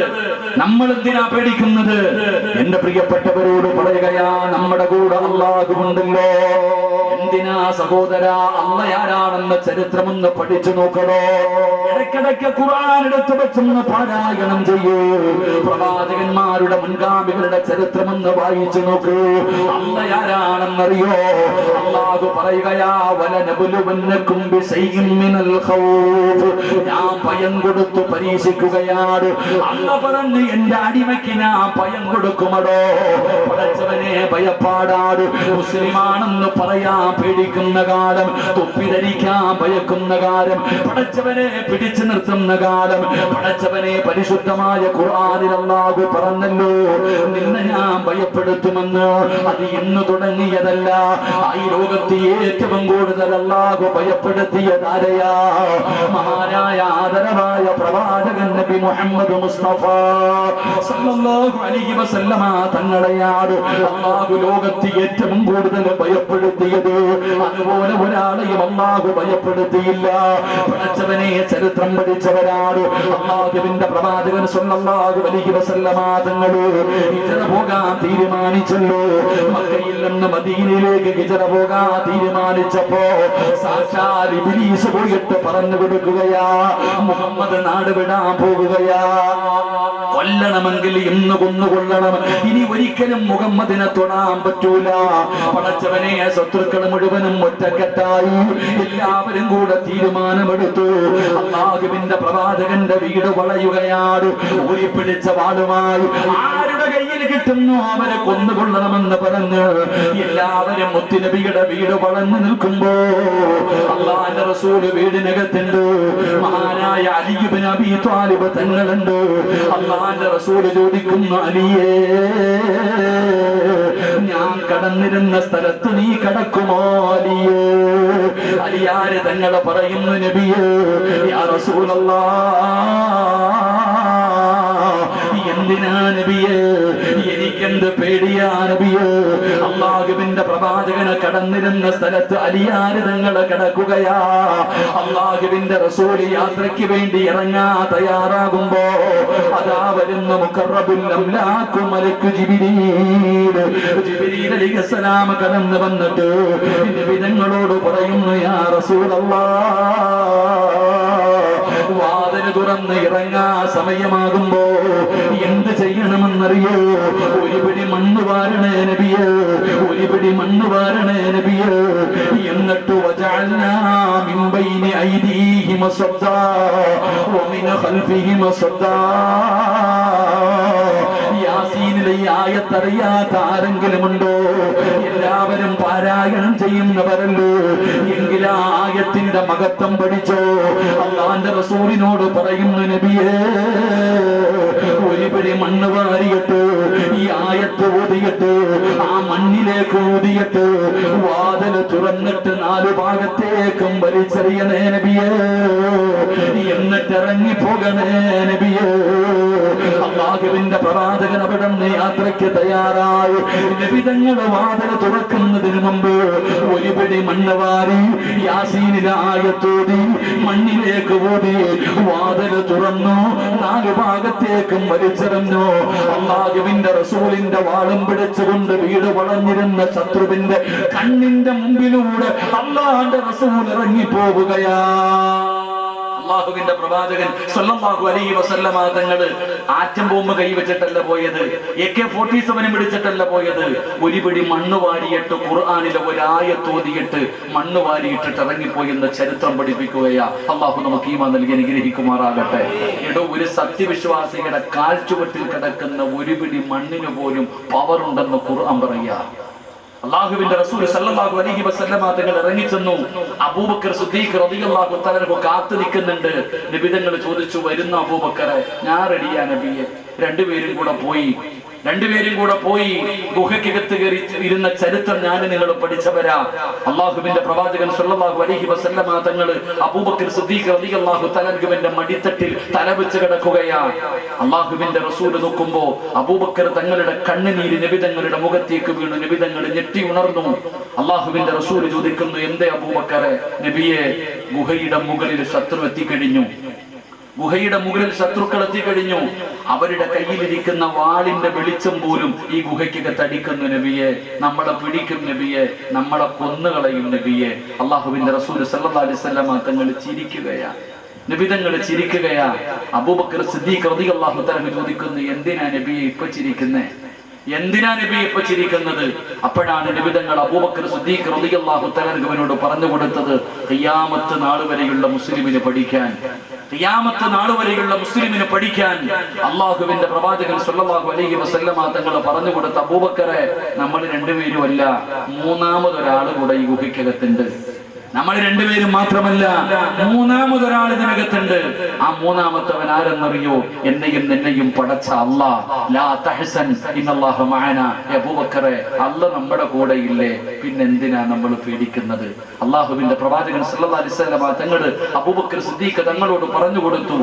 നമ്മൾ എന്തിനാ പേടിക്കുന്നത്? എന്റെ പ്രിയപ്പെട്ടവരോട് പറയുകയാ, നമ്മുടെ കൂടെ അള്ളാഹു ഉണ്ടല്ലോ. എന്തിനാ സഹോദര അല്ല ആരാണെന്ന് ചരിത്രമൊന്ന് പഠിച്ചു നോക്കണോ? ഇടയ്ക്കിടയ്ക്ക് ഖുർആൻ എടുത്തു വെച്ചൊന്ന് പാരായണം ചെയ്യൂ. പ്രവാചകന്മാരുടെ മുൻഗാമികളുടെ ചരിത്രമൊന്ന് വായിച്ചു നോക്കൂ. അല്ല ആരാണെന്നറിയോ? അല്ലാഹു പറയുകയാ, വലനബുലുവന്നകും ബിശൈഇൻ മിനൽ ഖൗഫ്. ഞാൻ ഭയം കൊടുത്തു പരീക്ഷിക്കുകയാണ്. അല്ല പറഞ്ഞു, എന്റെ അടിമയ്ക്ക് ഞാൻ ഭയം കൊടുക്കുമടോ. പടച്ചവനെ ഭയപ്പാടാട്. മുസ്ലിമാണെന്ന് പറയാൻ പേടിക്കുന്ന കാലം, തൊപ്പി ധരിക്കാൻ ഭയക്കുന്ന കാലം, പടച്ചവനെ പിടിച്ചു നിർത്തുന്ന കാലം, പടച്ചവനെ പരിശുദ്ധമായ ഖുർആനിൽ അല്ലാഹു പറഞ്ഞല്ലോ, നിന്നെ ഞാൻ ഭയപ്പെടുത്തുമെന്ന്. അത് ഇന്ന് തുടങ്ങിയതല്ല. ഈ ലോകത്ത് ഏറ്റവും കൂടുതൽ അല്ലാഹു ഭയപ്പെടുത്തിയതാരെയാ? മഹാനായ ആദരവായ പ്രവാചകൻ നബി മുഹമ്മദ് മുസ്തഫ സല്ലല്ലാഹു അലൈഹി വസല്ലമ തങ്ങളെയാണ് അല്ലാഹു ലോകത്ത് ഏറ്റവും കൂടുതൽ ഭയപ്പെടുത്തിയത്. അതുപോലെ ഒരാളെയും അല്ലാഹു ഭയപ്പെടുത്തിയില്ല. പടച്ചവനെ ചരിത്രം പഠിച്ചവരാണ് അല്ലാഹുവിന്റെ പ്രവാചകൻ സല്ലല്ലാഹു അലൈഹി വസല്ലമ തങ്ങൾ ഹിജ്റ പോകാൻ തീരുമാനിച്ചല്ലോ. മക്കയിൽ നിന്ന് മദീനയിലേക്ക് ഹിജ്റ പോകാൻ തീരുമാനിച്ചപ്പോ സാക്ഷാൽ ഇബ്ലീസ് പോയിട്ട് പറഞ്ഞു കൊടുക്കുകയാ, മുഹമ്മദ് നാട് വിടാൻ പോകുകയാ. കൊല്ലണമെങ്കിൽ ഇന്ന് കൊന്നുകൊള്ളണം. ഇനി ഒരിക്കലും മുഹമ്മദിനെ തൊടാൻ പറ്റൂല. പടച്ചവനെ ശത്രുക്കൾ മുഴുവനും ഒറ്റക്കെട്ടായി എല്ലാവരും കൂടെ തീരുമാനമെടുത്തു. അല്ലാഹുവിന്റെ പ്രവാചകന്റെ വീട് വളയുകയാണ്. ഊരിപ്പിടിച്ച വാളുമായി ആരുടെ കയ്യിൽ കിട്ടുന്നു അവരെ കൊന്നുകൊള്ളണമെന്ന് പറഞ്ഞ് എല്ലാവരും മുത്തുനബിയുടെ വീട് വളർന്നു നിൽക്കുമ്പോ അള്ളാന്റെ റസൂല് വീടിനകത്തുണ്ട്. മഹാനായ അലി ഇബ്നു അബീ ത്വാലിബ് തങ്ങളുണ്ട്. അള്ളാന്റെ റസൂല് ചോദിക്കുന്നു, അലിയേ, ഞാൻ കടന്നിരുന്ന സ്ഥലത്ത് നീ കടക്കുമോ അലിയേ? അലിയാര് തങ്ങളെ പറയുന്നു, നബിയേ, യാ റസൂലല്ലാഹ്, എന്തിനാ നബിയേ, എനിക്കെന്ത് പേടിയാ നബിയേ? അല്ലാഹുവിന്റെ പ്രവാചകനെ കടന്നിരുന്ന സ്ഥലത്ത് അലിയാര് തങ്ങളെ കിടക്കുകയാ. അല്ലാഹുവിന്റെ റസൂല് യാത്രയ്ക്ക് വേണ്ടി ഇറങ്ങാ തയ്യാറാകുമ്പോ അതാ വരുന്ന മുഖറബുൽ അംലാഖു മലക്കു ജിബ്രീൽ അലൈഹിസ്സലാം കടന്നു വന്നിട്ട് നബി തങ്ങളോട് പറയുന്നു, യാ റസൂലല്ലാഹ്, വാതിൽ തുറന്ന് ഇറങ്ങാ സമയമാകുമ്പോ എന്ത് ചെയ്യണമെന്നറിയോ? ഒരു പിടി മണ്ണ് വാരണേ നബിയേ, ഒരു പിടി മണ്ണ് വാരണേ നബിയേ. എന്നിട്ട് വജഅൽനാ മിൻ ബൈനി ഐദീഹിം സദ്ദാ വമിൻ ഖൽഫിഹിം സദ്ദാ. യാസീനിലെ ആയത്തറിയാത്ത ആരെങ്കിലുമുണ്ടോ? എല്ലാവരും പാരായണം ചെയ്യുന്നവരല്ലോ. എങ്കിൽ ആ ആയത്തിന്റെ മഹത്വം പഠിച്ചോ. അള്ളാന്റെ റസൂലിനോട് പറയുന്നു, നബിയേ, ഒരു പിടി മണ്ണ് വാരിയിട്ട് ഈ ആയത്ത് ഓതിയിട്ട് ആ മണ്ണിലേക്ക് ഊതിയിട്ട് വാതിൽ തുറന്നിട്ട് 4 ഭാഗത്തേക്കും വലിച്ചെറിയണേ നബിയേ, എന്നിട്ട് ഇറങ്ങിപ്പോകണേ നബിയേ. അല്ലാഹുവിന്റെ പ്രവാചകൻ അവിടെ നിന്ന് യാത്രയ്ക്ക് തയ്യാറായി. നബി തങ്ങളുടെ വാതിൽ തുറക്കുന്നതിന് മുമ്പ് ഒരു പിടി മണ്ണ് വാരി യാസീനിലെ ആയത്തോതി മണ്ണിലേക്ക് ഓതി വാതിൽ തുറന്നു, 4 ഭാഗത്തേക്കും വലിച്ചെറിഞ്ഞു. അല്ലാഹുവിന്റെ റസൂലിന്റെ വാളും പിടിച്ചുകൊണ്ട് വീട് വളഞ്ഞിരുന്ന ശത്രുവിന്റെ കണ്ണിന്റെ മുമ്പിലൂടെ അല്ലാഹുവിന്റെ റസൂൽ ഇറങ്ങി പോവുകയാ. അല്ലാഹുവിന്റെ പ്രവാചകൻ സല്ലല്ലാഹു അലൈഹി വസല്ലമ തങ്ങള് ആറ്റം ബോംബ് കൈവച്ചിട്ടല്ല പോയത്, AK-47 പിടിച്ചിട്ടല്ല പോയത്. ഒരു പിടി മണ്ണ് വാരിയിട്ട് ഖുർആനിലെ ഒരായത്തോതിയിട്ട് മണ്ണ് വാരിയിട്ടിട്ട് ഇറങ്ങിപ്പോയെന്ന് ചരിത്രം പഠിപ്പിക്കുകയാ. അല്ലാഹു നമുക്ക് ഈമാൻ നൽകി അനുഗ്രഹിക്കുമാറാകട്ടെ. എടോ, ഒരു സത്യവിശ്വാസിയുടെ കാൽച്ചുവട്ടിൽ കിടക്കുന്ന ഒരു പിടി മണ്ണിന് പോലും പവർ ഉണ്ടെന്ന് ഖുർആൻ പറയാ. അല്ലാഹുവിന്റെ റസൂൽ സല്ലല്ലാഹു അലൈഹി വസല്ലമ തങ്ങൾ ഇറങ്ങിച്ചെന്നു. അബൂബക്കർ സിദ്ദീഖ് റളിയല്ലാഹു തആല അൻഹു കാത്തു നിൽക്കുന്നുണ്ട്. നബി തങ്ങൾ ചോദിച്ചു, വരുന്ന അബൂബക്കറെ? ഞാൻ റെഡിയാ നബിയെ. രണ്ടുപേരും കൂടെ പോയി ഗുഹയ്ക്കകത്ത് കയറി ഇരുന്ന ചരിത്രം ഞാൻ നിങ്ങൾ പഠിച്ചവരാ. അല്ലാഹുവിന്റെ പ്രവാചകൻ സല്ലല്ലാഹു അലൈഹി വസല്ലമ തങ്ങൾ അബൂബക്കർ സിദ്ദീഖ് റളിയല്ലാഹു തആല അൻഹുവിന്റെ മടിത്തട്ടിൽ തലവെച്ച് കിടക്കുകയാ. അല്ലാഹുവിന്റെ റസൂൽ നോക്കുമ്പോ അബൂബക്കർ തങ്ങളുടെ കണ്ണുനീര് നബി തങ്ങളുടെ മുഖത്തേക്ക് വീണു. നബി തങ്ങൾ ഞെട്ടി ഉണർന്നു. അല്ലാഹുവിന്റെ റസൂൽ ചോദിക്കുന്നു, എന്തേ അബൂബക്കറെ? നബിയെ, ഗുഹയുടെ മുകളിൽ ശത്രു എത്തിക്കഴിഞ്ഞു. ഗുഹയുടെ മുകളിൽ ശത്രുക്കൾ എത്തിക്കഴിഞ്ഞു. അവരുടെ കയ്യിലിരിക്കുന്ന വാളിന്റെ വെളിച്ചം പോലും ഈ ഗുഹയ്ക്കകത്ത് അടിക്കുന്നു നബിയെ. നമ്മളെ പിടിക്കും നബിയെ, നമ്മളെ കൊന്നുകളയും നബിയെ. അല്ലാഹുവിന്റെ റസൂൽ സല്ലല്ലാഹു അലൈഹി വസല്ലമ തങ്ങൾ ചിരിക്കുകയാ. നബി തങ്ങൾ ചിരിക്കുകയാ. അബൂബക്കർ സിദ്ദീഖ് റളിയല്ലാഹു തആല ചോദിക്കുന്നു, എന്തിനാ നബിയെ ഇപ്പൊ ചിരിക്കുന്നേ? എന്തിനാ നബി ഇപ്പൊ ചിരിക്കുന്നത്? അപ്പോഴാണ് നബി തങ്ങൾ അബൂബക്കർ സിദ്ദീഖ് റളിയല്ലാഹു തആല അൻഹുവിനോട് പറഞ്ഞു കൊടുത്തത്, ഖിയാമത്ത് നാൾ വരെയുള്ള മുസ്ലിമിന് പഠിക്കാൻ, ഖിയാമത്ത് നാൾ വരെയുള്ള മുസ്ലിമിന് പഠിക്കാൻ അല്ലാഹുവിന്റെ പ്രവാചകൻ സല്ലല്ലാഹു അലൈഹി വസല്ലമ തങ്ങൾ പറഞ്ഞു കൊടുത്ത, അബൂബക്കറെ, നമ്മൾ രണ്ടുപേരുമല്ല, മൂന്നാമതൊരാൾ കൂടെ ഈ ഗുഹയ്ക്കകത്തുണ്ട്. നമ്മൾ രണ്ടുപേരും മാത്രമല്ല, മൂന്നാമതൊരാൾ ഇതിനകത്തുണ്ട്. ആ മൂന്നാമത്തവൻ ആരെന്നറിയോ? എന്നെയും നിന്നെയും പടച്ച അല്ലാഹ്. ലാ തഹ്സൻ ഇന്നല്ലാഹു മഅനാ. അബൂബക്കറെ, അല്ലാഹ് നമ്മുടെ കൂടെ ഇല്ലേ, പിന്നെന്തിനാ നമ്മൾ പേടിക്കുന്നത്? അല്ലാഹുവിന്റെ പ്രവാചകൻ സല്ലല്ലാഹു അലൈഹി വസല്ലം തങ്ങൾ അബൂബക്കർ സിദ്ദീഖ് തങ്ങളോട് പറഞ്ഞു കൊടുത്തു,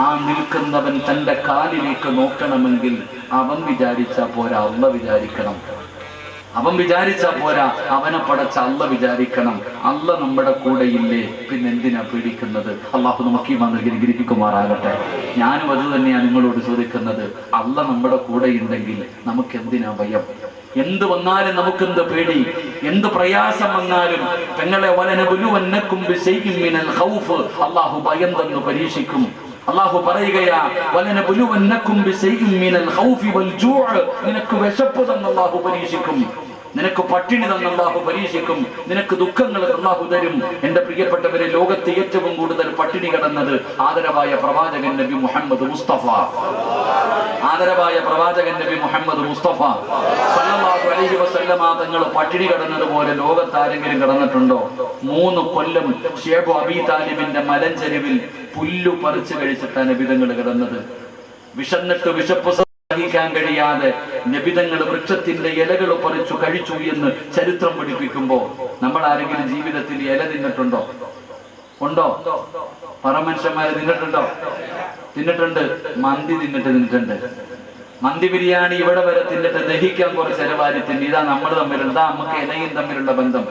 ആ നിൽക്കുന്നവൻ തന്റെ കാലിലേക്ക് നോക്കണമെങ്കിൽ അവൻ വിചാരിച്ചാ പോരാ, അല്ലാഹ് വിചാരിക്കണം. അവൻ വിചാരിച്ചാ പോരാ, അവനെ പടച്ച അല്ലാഹ് വിചാരിക്കണം. അല്ലാഹ് നമ്മുടെ കൂടെ ഇല്ലേ, പിന്നെ എന്തിനാ പേടിക്കുന്നത്? അല്ലാഹു നമുക്ക് ഈമാൻ നൽകി അനുഗ്രഹിക്കുമാറാകട്ടെ. ഞാനും അത് തന്നെയാണ് നിങ്ങളോട് ചോദിക്കുന്നത്. അല്ലാഹ് നമ്മുടെ കൂടെ ഉണ്ടെങ്കിൽ നമുക്ക് എന്തിനാ ഭയം? എന്ത് വന്നാലും നമുക്കെന്ത് പേടി? എന്ത് പ്രയാസം വന്നാലും തങ്ങളെ വലനബുലുവന്നകും ബിശൈഇൻ മിനൽ ഖൗഫ്, അല്ലാഹു ഭയം തന്നു പരീക്ഷിക്കും. അല്ലാഹു പറയുകയാ, വലനബുലുവന്നകും ബിശൈഇൻ മിനൽ ഖൗഫി വൽ ജൂഅ്, നിനക്ക് വിശപ്പ് തന്ന് അല്ലാഹു പരീക്ഷിക്കും. നിനക്ക് പട്ടിണി തന്ന അല്ലാഹു പരീക്ഷിക്കും, നിനക്ക് ദുഃഖങ്ങൾ അല്ലാഹു തരും. എന്റെ പ്രിയപ്പെട്ടവരെ, ലോകത്ത് ഏറ്റവും കൂടുതൽ പട്ടിണി കിടന്നത് ആദരവായ പ്രവാചകൻ നബി മുഹമ്മദ് മുസ്തഫ, ആദരവായ പ്രവാചകൻ നബി മുഹമ്മദ് മുസ്തഫ സല്ലല്ലാഹു അലൈഹി വസല്ലമ തങ്ങൾ പട്ടിണി കിടന്നതുപോലെ ലോകത്ത് ആരെങ്കിലും കിടന്നിട്ടുണ്ടോ? 3 കൊല്ലം ഷേബ് അബീ താലിബിന്റെ മലഞ്ചെരുവിൽ പുല്ലു പറിച്ചു കഴിച്ചിട്ടാണ് നബിതങ്ങൾ കിടന്നത്. വിശന്നിട്ട് വിശപ്പ് സഹിക്കാൻ കഴിയാതെ നബിതങ്ങൾ വൃക്ഷത്തിന്റെ ഇലകൾ പറിച്ചു കഴിച്ചു എന്ന് ചരിത്രം പഠിപ്പിക്കുമ്പോ നമ്മൾ ആരെങ്കിലും ജീവിതത്തിൽ ഇല തിന്നിട്ടുണ്ടോ? ഉണ്ടോ? പറമനുഷ്യന്മാര് തിന്നിട്ടുണ്ടോ? തിന്നിട്ടുണ്ട്. മന്തി തിന്നിട്ടുണ്ട്. മന്തി ബിരിയാണി ഇവിടെ വരെ തിന്നിട്ട് ദഹിക്കാൻ കുറച്ച് ചെലവാരി തിന്നി. ഇതാ നമ്മൾ തമ്മിലുള്ള, നമുക്ക് ഇലയും തമ്മിലുള്ള ബന്ധം.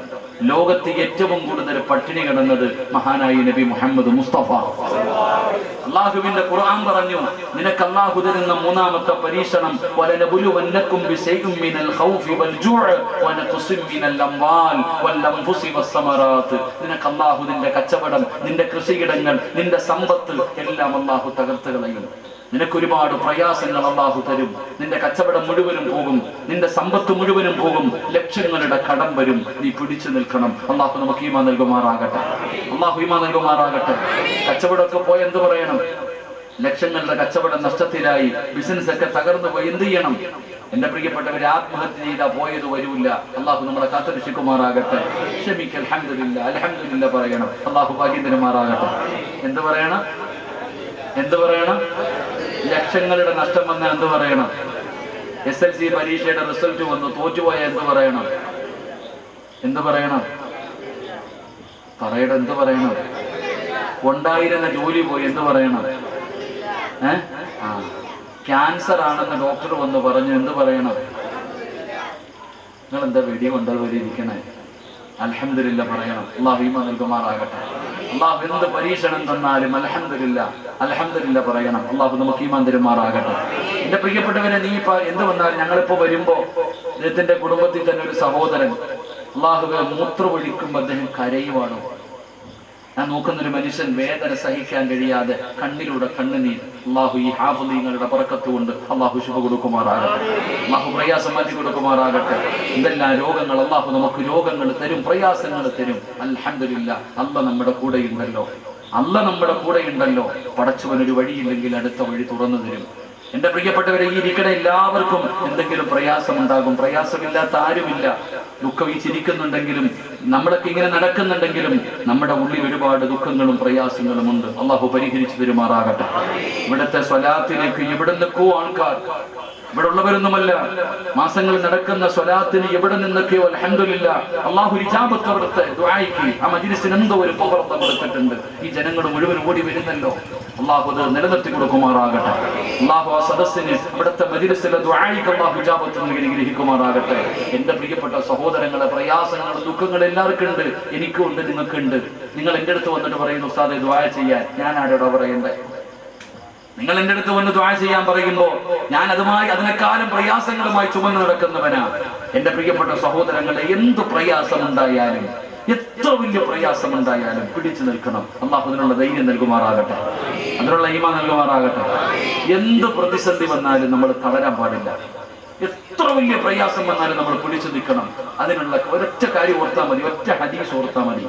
ലോകത്ത് ഏറ്റവും കൂടുതൽ പട്ടിണി കിടന്നത് മഹാനായി നബി മുഹമ്മദ് മുസ്തഫ. അല്ലാഹുവിന്റെ ഖുർആൻ പറഞ്ഞു, നിനക്ക് അല്ലാഹു തരുന്ന 3ാമത്തെ പരീക്ഷണം വലനബുലുവന്നകും ബിശൈഇൻ മിനൽ ഖൗഫി വൽ ജൂഅ് വനഖ്സിൻ മിനൽ അംവാൽ വൽ അൻഫുസി വസ്സമറാത്ത്. നിനക്ക് അല്ലാഹു നിന്റെ കച്ചവടം, നിന്റെ കൃഷിയിടങ്ങൾ, നിന്റെ സമ്പത്ത് എല്ലാം അല്ലാഹു തകർത്ത് കളയും. നിനക്കൊരുപാട് പ്രയാസങ്ങൾ അല്ലാഹു തരും. നിന്റെ കച്ചവടം മുഴുവനും പോകും, നിന്റെ സമ്പത്ത് മുഴുവനും പോകും, ലക്ഷങ്ങളുടെ കടം വരും. നീ പിടിച്ചു നിൽക്കണം. അല്ലാഹു നമുക്ക് ഈമാൻ നൽകുമാറാകട്ടെ. അല്ലാഹു ഈമാൻ നൽകുമാറാകട്ടെ. കച്ചവടമൊക്കെ പോയി എന്ത് പറയണം? ലക്ഷങ്ങളുടെ കച്ചവടം നഷ്ടത്തിലായി, ബിസിനസ് ഒക്കെ തകർന്നു പോയി, എന്ത് ചെയ്യണം? എന്റെ പ്രിയപ്പെട്ടവർ, ആത്മഹത്യ ചെയ്താൽ പോയത് വരൂല്ല. അല്ലാഹു നമ്മളെ കാത്തുരക്ഷിക്കുമാറാകട്ടെ. ക്ഷമിക്കൽ അൽഹംദുലില്ലാഹ് അൽഹംദുലില്ലാഹ് പറയണം. അല്ലാഹു ഭാഗ്യം തരുമാറാകട്ടെ. എന്ത് പറയണം? എന്ത് പറയണം? ലക്ഷങ്ങളുടെ നഷ്ടം വന്നാൽ എന്ത് പറയണം? SLC പരീക്ഷയുടെ റിസൾട്ട് വന്നു തോറ്റുപോയ എന്ത് പറയണം? എന്ത് പറയണം? പറയണം. എന്ത് പറയണം? ഉണ്ടായിരുന്ന ജോലി പോയി എന്ത് പറയണം? ക്യാൻസർ ആണെന്ന് ഡോക്ടർ വന്ന് പറഞ്ഞു എന്ത് പറയണം? നിങ്ങൾ എന്താ വെടി കൊണ്ടതുപോലെ ഇരിക്കണേ? അൽഹംദുലില്ലാഹ് പറയണം. അല്ലാഹു ഈമാൻ നൽകുമാറാകട്ടെ. അല്ലാഹു എന്ത് പരീക്ഷണം തന്നാലും അൽഹംദുലില്ലാഹ് പറയണം. അല്ലാഹു നമുക്ക് ഈമാൻ തരുമാറാകട്ടെ. എന്റെ പ്രിയപ്പെട്ടവരെ, നീ ഇപ്പൊ എന്ത് വന്നാലും, ഞങ്ങളിപ്പോ വരുമ്പോ അദ്ദേഹത്തിന്റെ കുടുംബത്തിൽ തന്നെ ഒരു സഹോദരൻ അല്ലാഹുവേ മൂത്രമൊഴിക്കുമ്പോ അദ്ദേഹം കരയുവാണോ? ഞാൻ നോക്കുന്നൊരു മനുഷ്യൻ വേദന സഹിക്കാൻ കഴിയാതെ കണ്ണിലൂടെ കണ്ണുനീർ. അല്ലാഹു ഈ ഹാഫിളീങ്ങളുടെ ബറക്കത്ത് കൊണ്ട് അല്ലാഹു ശുഭ കൊടുക്കുമാറാകട്ടെ. അല്ലാഹു പ്രയാസം മാറ്റി കൊടുക്കുമാറാകട്ടെ. എന്തെല്ലാം രോഗങ്ങൾ അല്ലാഹു നമുക്ക് രോഗങ്ങൾ തരും, പ്രയാസങ്ങൾ തരും. അൽഹംദുലില്ലാഹ്, അല്ലാഹ് നമ്മുടെ കൂടെ ഉണ്ടല്ലോ. അല്ലാഹ് നമ്മുടെ കൂടെ ഉണ്ടല്ലോ. പടച്ചവനൊരു വഴിയില്ലെങ്കിൽ അടുത്ത വഴി തുറന്നു തരും. എന്റെ പ്രിയപ്പെട്ടവരെ, ഈ ഇരിക്കണ എല്ലാവർക്കും എന്തെങ്കിലും പ്രയാസമുണ്ടാകും. പ്രയാസമില്ലാത്ത ആരുമില്ല. ദുഃഖം ഈ ചിരിക്കുന്നുണ്ടെങ്കിലും, നമ്മളൊക്കെ ഇങ്ങനെ നടക്കുന്നുണ്ടെങ്കിലും നമ്മുടെ ഉള്ളിൽ ഒരുപാട് ദുഃഖങ്ങളും പ്രയാസങ്ങളും ഉണ്ട്. അല്ലാഹു പരിഹരിച്ചു തരുമാറാകട്ടെ. ഇവിടുത്തെ സ്വലാത്തിലേക്ക് എവിടെ നിന്നൊക്കെയോ ആൾക്കാർ, ഇവിടെ ഉള്ളവരൊന്നുമല്ല, മാസങ്ങൾ നടക്കുന്ന സ്വലാത്തിന് എവിടെ നിന്നൊക്കെയോ അൽഹംദുലില്ലാഹ് അല്ലാഹു ഇജാബത്ത് അവിടുത്തെ ദുആയ്ക്ക് ആ മജ്ലിസിന് എന്തോ ഒരു പകർത്തം കൊടുത്തിട്ടുണ്ട്. ഈ ജനങ്ങൾ മുഴുവൻ ഓടി വരുന്നല്ലോ. അല്ലാഹു അത് നിലനിർത്തി കൊടുക്കുമാറാകട്ടെ. അല്ലാഹു ആ സദസ്സിന് അവിടുത്തെ മജ്ലിസിലെ ദുആയ്ക്ക് അല്ലാഹു ഇജാബത്ത് നൽകി അനുഗ്രഹിക്കുമാറാകട്ടെ. എന്റെ പ്രിയപ്പെട്ട സഹോദരങ്ങളെ, പ്രയാസങ്ങളും ദുഃഖങ്ങളും എല്ലാവർക്കും ഉണ്ട്. എനിക്കും ഉണ്ട്, നിങ്ങൾക്കുണ്ട്. നിങ്ങൾ എന്റെ അടുത്ത് വന്നിട്ട് പറയുന്നു ഉസ്താദേ ദുആ ചെയ്യാൻ, ഞാൻ ആരോടാ പറയണ്ടേ? നിങ്ങൾ എന്റെ അടുത്ത് വന്ന് ദുആ ചെയ്യാൻ പറയുമ്പോ ഞാൻ അതിനെക്കാളും പ്രയാസങ്ങളുമായി ചുമന്ന് നടക്കുന്നവനാ. എന്റെ പ്രിയപ്പെട്ട സഹോദരങ്ങളെ, എന്ത് പ്രയാസമുണ്ടായാലും, എത്ര വലിയ പ്രയാസമുണ്ടായാലും പിടിച്ചു നിൽക്കണം. അല്ലാഹു അതിനുള്ള ധൈര്യം നൽകുമാറാകട്ടെ, അതിനുള്ള ഈമാൻ നൽകുമാറാകട്ടെ. എന്ത് പ്രതിസന്ധി വന്നാലും നമ്മൾ തളരാൻ പാടില്ല. എത്ര വലിയ പ്രയാസം വന്നാലും നമ്മൾ പിടിച്ചു നിൽക്കണം. അതിനുള്ള ഒരൊറ്റ കാര്യം ഓർത്താൽ മതി, ഒറ്റ ഹദീസ് ഓർത്താൽ മതി.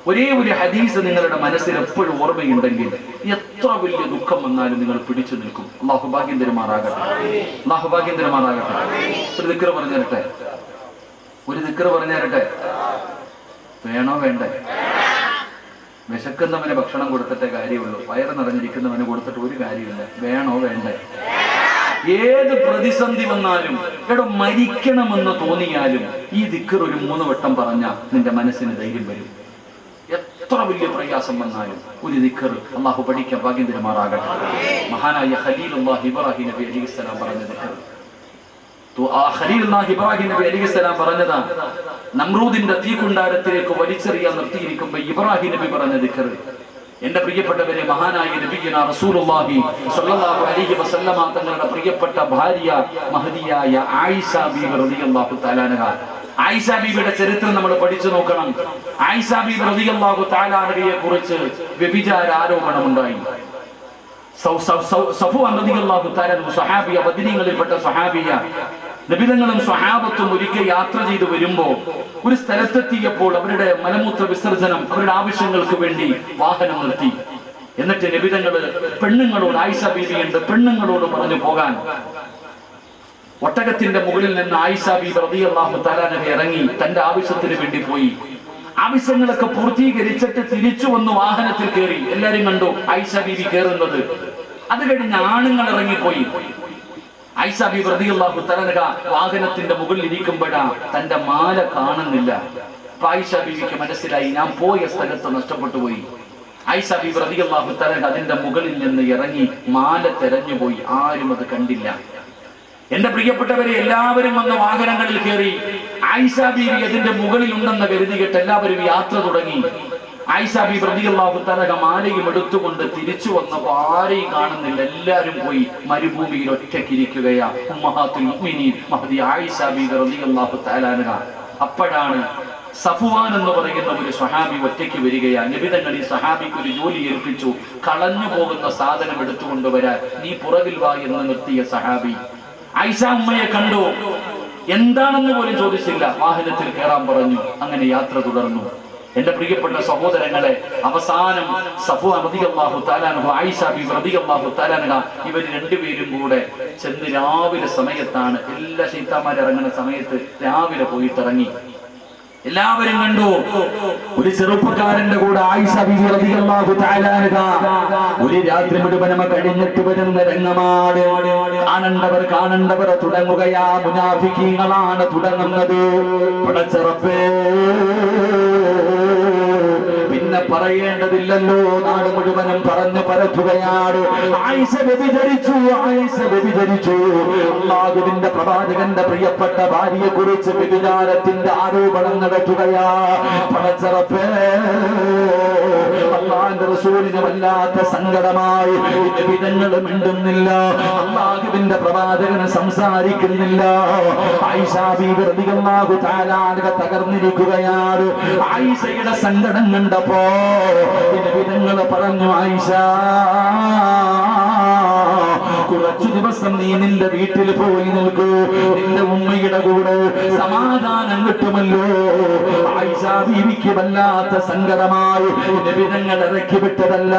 ഒരേ ഒരു ഹദീസ് നിങ്ങളുടെ മനസ്സിൽ എപ്പോഴും ഓർമ്മയുണ്ടെങ്കിൽ എത്ര വലിയ ദുഃഖം വന്നാലും നിങ്ങൾ പിടിച്ചു നിൽക്കും. അല്ലാഹു ഭാഗ്യം തരുമാറാകട്ടെ. അല്ലാഹു ഭാഗ്യം തരുമാറാകട്ടെ. ഒരു ദിക്ർ പറഞ്ഞു തരട്ടെ? ഒരു ദിക്ർ പറഞ്ഞു തരട്ടെ? വേണോ വേണ്ടേ? വിശക്കുന്നവന് ഭക്ഷണം കൊടുത്തിട്ടേ കാര്യമുള്ളൂ. വയറ് നിറഞ്ഞിരിക്കുന്നവന് കൊടുത്തിട്ട് ഒരു കാര്യമില്ല. വേണോ വേണ്ടേ? ഏത് പ്രതിസന്ധി വന്നാലും, എടോ മരിക്കണമെന്ന് തോന്നിയാലും ഈ ദിക്ർ ഒരു 3 വട്ടം പറഞ്ഞാൽ നിന്റെ മനസ്സിന് ധൈര്യം വരും. എത്ര വലിയ പ്രയാസം വന്നാലും ഒരു ദിക്ർ അല്ലാഹു പഠിക്കാൻ ഭാഗ്യം തരുമാറാകട്ടെ. മഹാനായ ഖലീലുല്ലാഹി ഇബ്രാഹിം നബി അലൈഹിസ്സലാം പറഞ്ഞ ദിക്ർ. ഖലീലുല്ലാഹി ഇബ്രാഹിം നബി അലൈഹിസ്സലാം പറഞ്ഞതാ, നമ്രൂദിന്റെ തീക്കുണ്ടാരത്തിലേക്ക് വലിച്ചെറിയാൻ നിർത്തിയിരിക്കുമ്പോ ഇബ്രാഹിം നബി പറഞ്ഞ ദിക്ർ. എന്റെ പ്രിയപ്പെട്ടവരെ, മഹാനായ നബിയുനാ റസൂലുള്ളാഹി സ്വല്ലല്ലാഹു അലൈഹി വസല്ലമ തങ്ങളുടെ പ്രിയപ്പെട്ട ഭാര്യ മഹദിയായ ആയിഷ ബീവി റളിയല്ലാഹു തആല അൻഹാ. ആയിഷ ബീവിയുടെ ചരിത്രം നമ്മൾ പഠിച്ചു നോക്കണം. ആയിഷ ബീവി റളിയല്ലാഹു തആല അൻഹയെ കുറിച്ച് വ്യഭിചാര ആരോപണമുണ്ടായി. സഫ്വാൻ റളിയല്ലാഹു തആല സഹാബിയ, ബദരീങ്ങളിൽപ്പെട്ട സഹാബിയ. നബിതങ്ങളും സ്വഹാബത്തും ഒരിക്കൽ യാത്ര ചെയ്തു വരുമ്പോ ഒരു സ്ഥലത്തെത്തിയപ്പോൾ അവരുടെ മലമൂത്ര വിസർജനം അവരുടെ ആവശ്യങ്ങൾക്ക് വേണ്ടി വാഹനം നിർത്തി. എന്നിട്ട് നബിതങ്ങള് പെണ്ണുങ്ങളോട്, ആയിഷ ബീവിയുണ്ട്, പെണ്ണുങ്ങളോട് പറഞ്ഞു പോകാൻ. ഒട്ടകത്തിന്റെ മുകളിൽ നിന്ന് ആയിഷ ബീബി റളിയല്ലാഹു തആല അൻഹ ഇറങ്ങി തന്റെ ആവശ്യത്തിന് വേണ്ടി പോയി. ആവശ്യങ്ങളൊക്കെ പൂർത്തീകരിച്ചിട്ട് തിരിച്ചു വന്ന് വാഹനത്തിൽ കയറി. എല്ലാരും കണ്ടു ആയിഷ ബീബി കയറുന്നത്. അത് കഴിഞ്ഞ് ആണുങ്ങൾ ഇറങ്ങിപ്പോയി. ആയിഷ ബീബി റളിയല്ലാഹു തആല അൻഹ വാഹനത്തിന്റെ മുകളിൽ ഇരിക്കുമ്പോഴാ തന്റെ മാല കാണുന്നില്ല. ആയിഷ ബീവിക്ക് മനസ്സിലായി ഞാൻ പോയ സ്ഥലത്ത് നഷ്ടപ്പെട്ടു പോയി. ആയിഷ ബീബി റളിയല്ലാഹു തആല അൻഹ അതിന്റെ മുകളിൽ നിന്ന് ഇറങ്ങി മാല തെരഞ്ഞുപോയി. ആരും അത് കണ്ടില്ല. എന്റെ പ്രിയപ്പെട്ടവരെ, എല്ലാവരും വന്ന വാഹനങ്ങളിൽ കയറി. ആയിഷ ബീവി അതിന്റെ മുകളിൽ ഉണ്ടെന്ന് കരുതിയിട്ട് എല്ലാവരും യാത്ര തുടങ്ങി. ആയിഷ ബീബി റളിയല്ലാഹു തആല അൻഹ മാലയും എടുത്തുകൊണ്ട് തിരിച്ചു വന്നപ്പോൾ ആരെയും കാണുന്നില്ല. എല്ലാവരും പോയി മരുഭൂമിയിൽ ഒറ്റയ്ക്കിരിക്കുകയാ. ഉമ്മഹാത്തുൽ മുഅ്മിനീൻ മഹദി ആയിഷ ബീബി റളിയല്ലാഹു തആല അൻഹ. അപ്പോഴാണ് സഫ്വാൻ എന്ന് പറയുന്ന ഒരു സ്വഹാബി ഒറ്റയ്ക്ക് വരികയാ. നബി തങ്ങൾ ഈ സ്വഹാബിക്ക് ഒരു ജോലി ഏൽപ്പിച്ചു. കളഞ്ഞു പോകുന്ന സാധനം എടുത്തുകൊണ്ടുവരാൻ. നീ പുറകിൽ വാ എന്ന് നിർത്തിയ സഹാബി ആയിഷ ഉമ്മയെ കണ്ടു. എന്താണെന്ന് പോലും ചോദിച്ചില്ല. വാഹനത്തിൽ കയറാൻ പറഞ്ഞു. അങ്ങനെ യാത്ര തുടർന്നു. എന്റെ പ്രിയപ്പെട്ട സഹോദരങ്ങളെ, അവസാനം സഫ്വാൻ റളിയല്ലാഹു തആല അൻഹു, ആയിഷ ബീബി റളിയല്ലാഹു തആല അൻഹ ഇവർ രണ്ടുപേരും കൂടെ ചെന്ന് രാവിലെ സമയത്താണ്, എല്ലാ ശൈത്താന്മാർ ഇറങ്ങുന്ന സമയത്ത് രാവിലെ പോയിട്ട് ഇറങ്ങി. എല്ലാവരും കണ്ടു. ഒരു ചെറുപ്പക്കാരന്റെ കൂടെ ആയിഷ ബീബി റളിയല്ലാഹു തആല അൻഹ ഒരു രാത്രി മുഴുവനും കഴിഞ്ഞിട്ട് വരുന്ന രംഗമാണ്. കാണേണ്ടവർ തുടങ്ങുകയാ. മുനാഫിക്കീങ്ങളാണ് തുടങ്ങുന്നത്. പടച്ച റബ്ബേ, പിന്നെ പറയേണ്ടതില്ലല്ലോ. നാട് മുഴുവനും പറഞ്ഞു പരത്തുകയാണ്. ആയിഷ വ്യഭിചരിച്ചു, ആയിഷ വ്യഭിചരിച്ചു. അല്ലാഹുവിന്റെ പ്രവാചകന്റെ പ്രിയപ്പെട്ട ഭാര്യയെ കുറിച്ച് വ്യഭിചാരത്തിന്റെ ആരോപണം നടത്തുകയാ. പടച്ച റബ്ബേ, അല്ലാഹുവിന്റെ റസൂലിന് വല്ലാത്ത സങ്കടമായി. നബിതങ്ങൾ മിണ്ടുന്നില്ല, അല്ലാഹുവിന്റെ പ്രവാചകന് സംസാരിക്കുന്നില്ല. ആയിഷ ബീബി റളിയല്ലാഹു തആല അൻഹ തകർന്നിരിക്കുകയാണ്. ആയിഷയുടെ സങ്കടം കണ്ടപ്പോ നബിതങ്ങൾ പറഞ്ഞു, ആയിഷ, കുറച്ചു ദിവസം നീ നിന്റെ വീട്ടിൽ പോയി നിൽക്കൂ. നിന്റെ ഉമ്മയുടെ കൂടെ സമാധാനം കിട്ടുമല്ലോ. ആയിഷ ബീവിക്ക് വല്ലാത്ത സങ്കടമായി. നബിതങ്ങൾ ഇറക്കി വിട്ടതല്ല,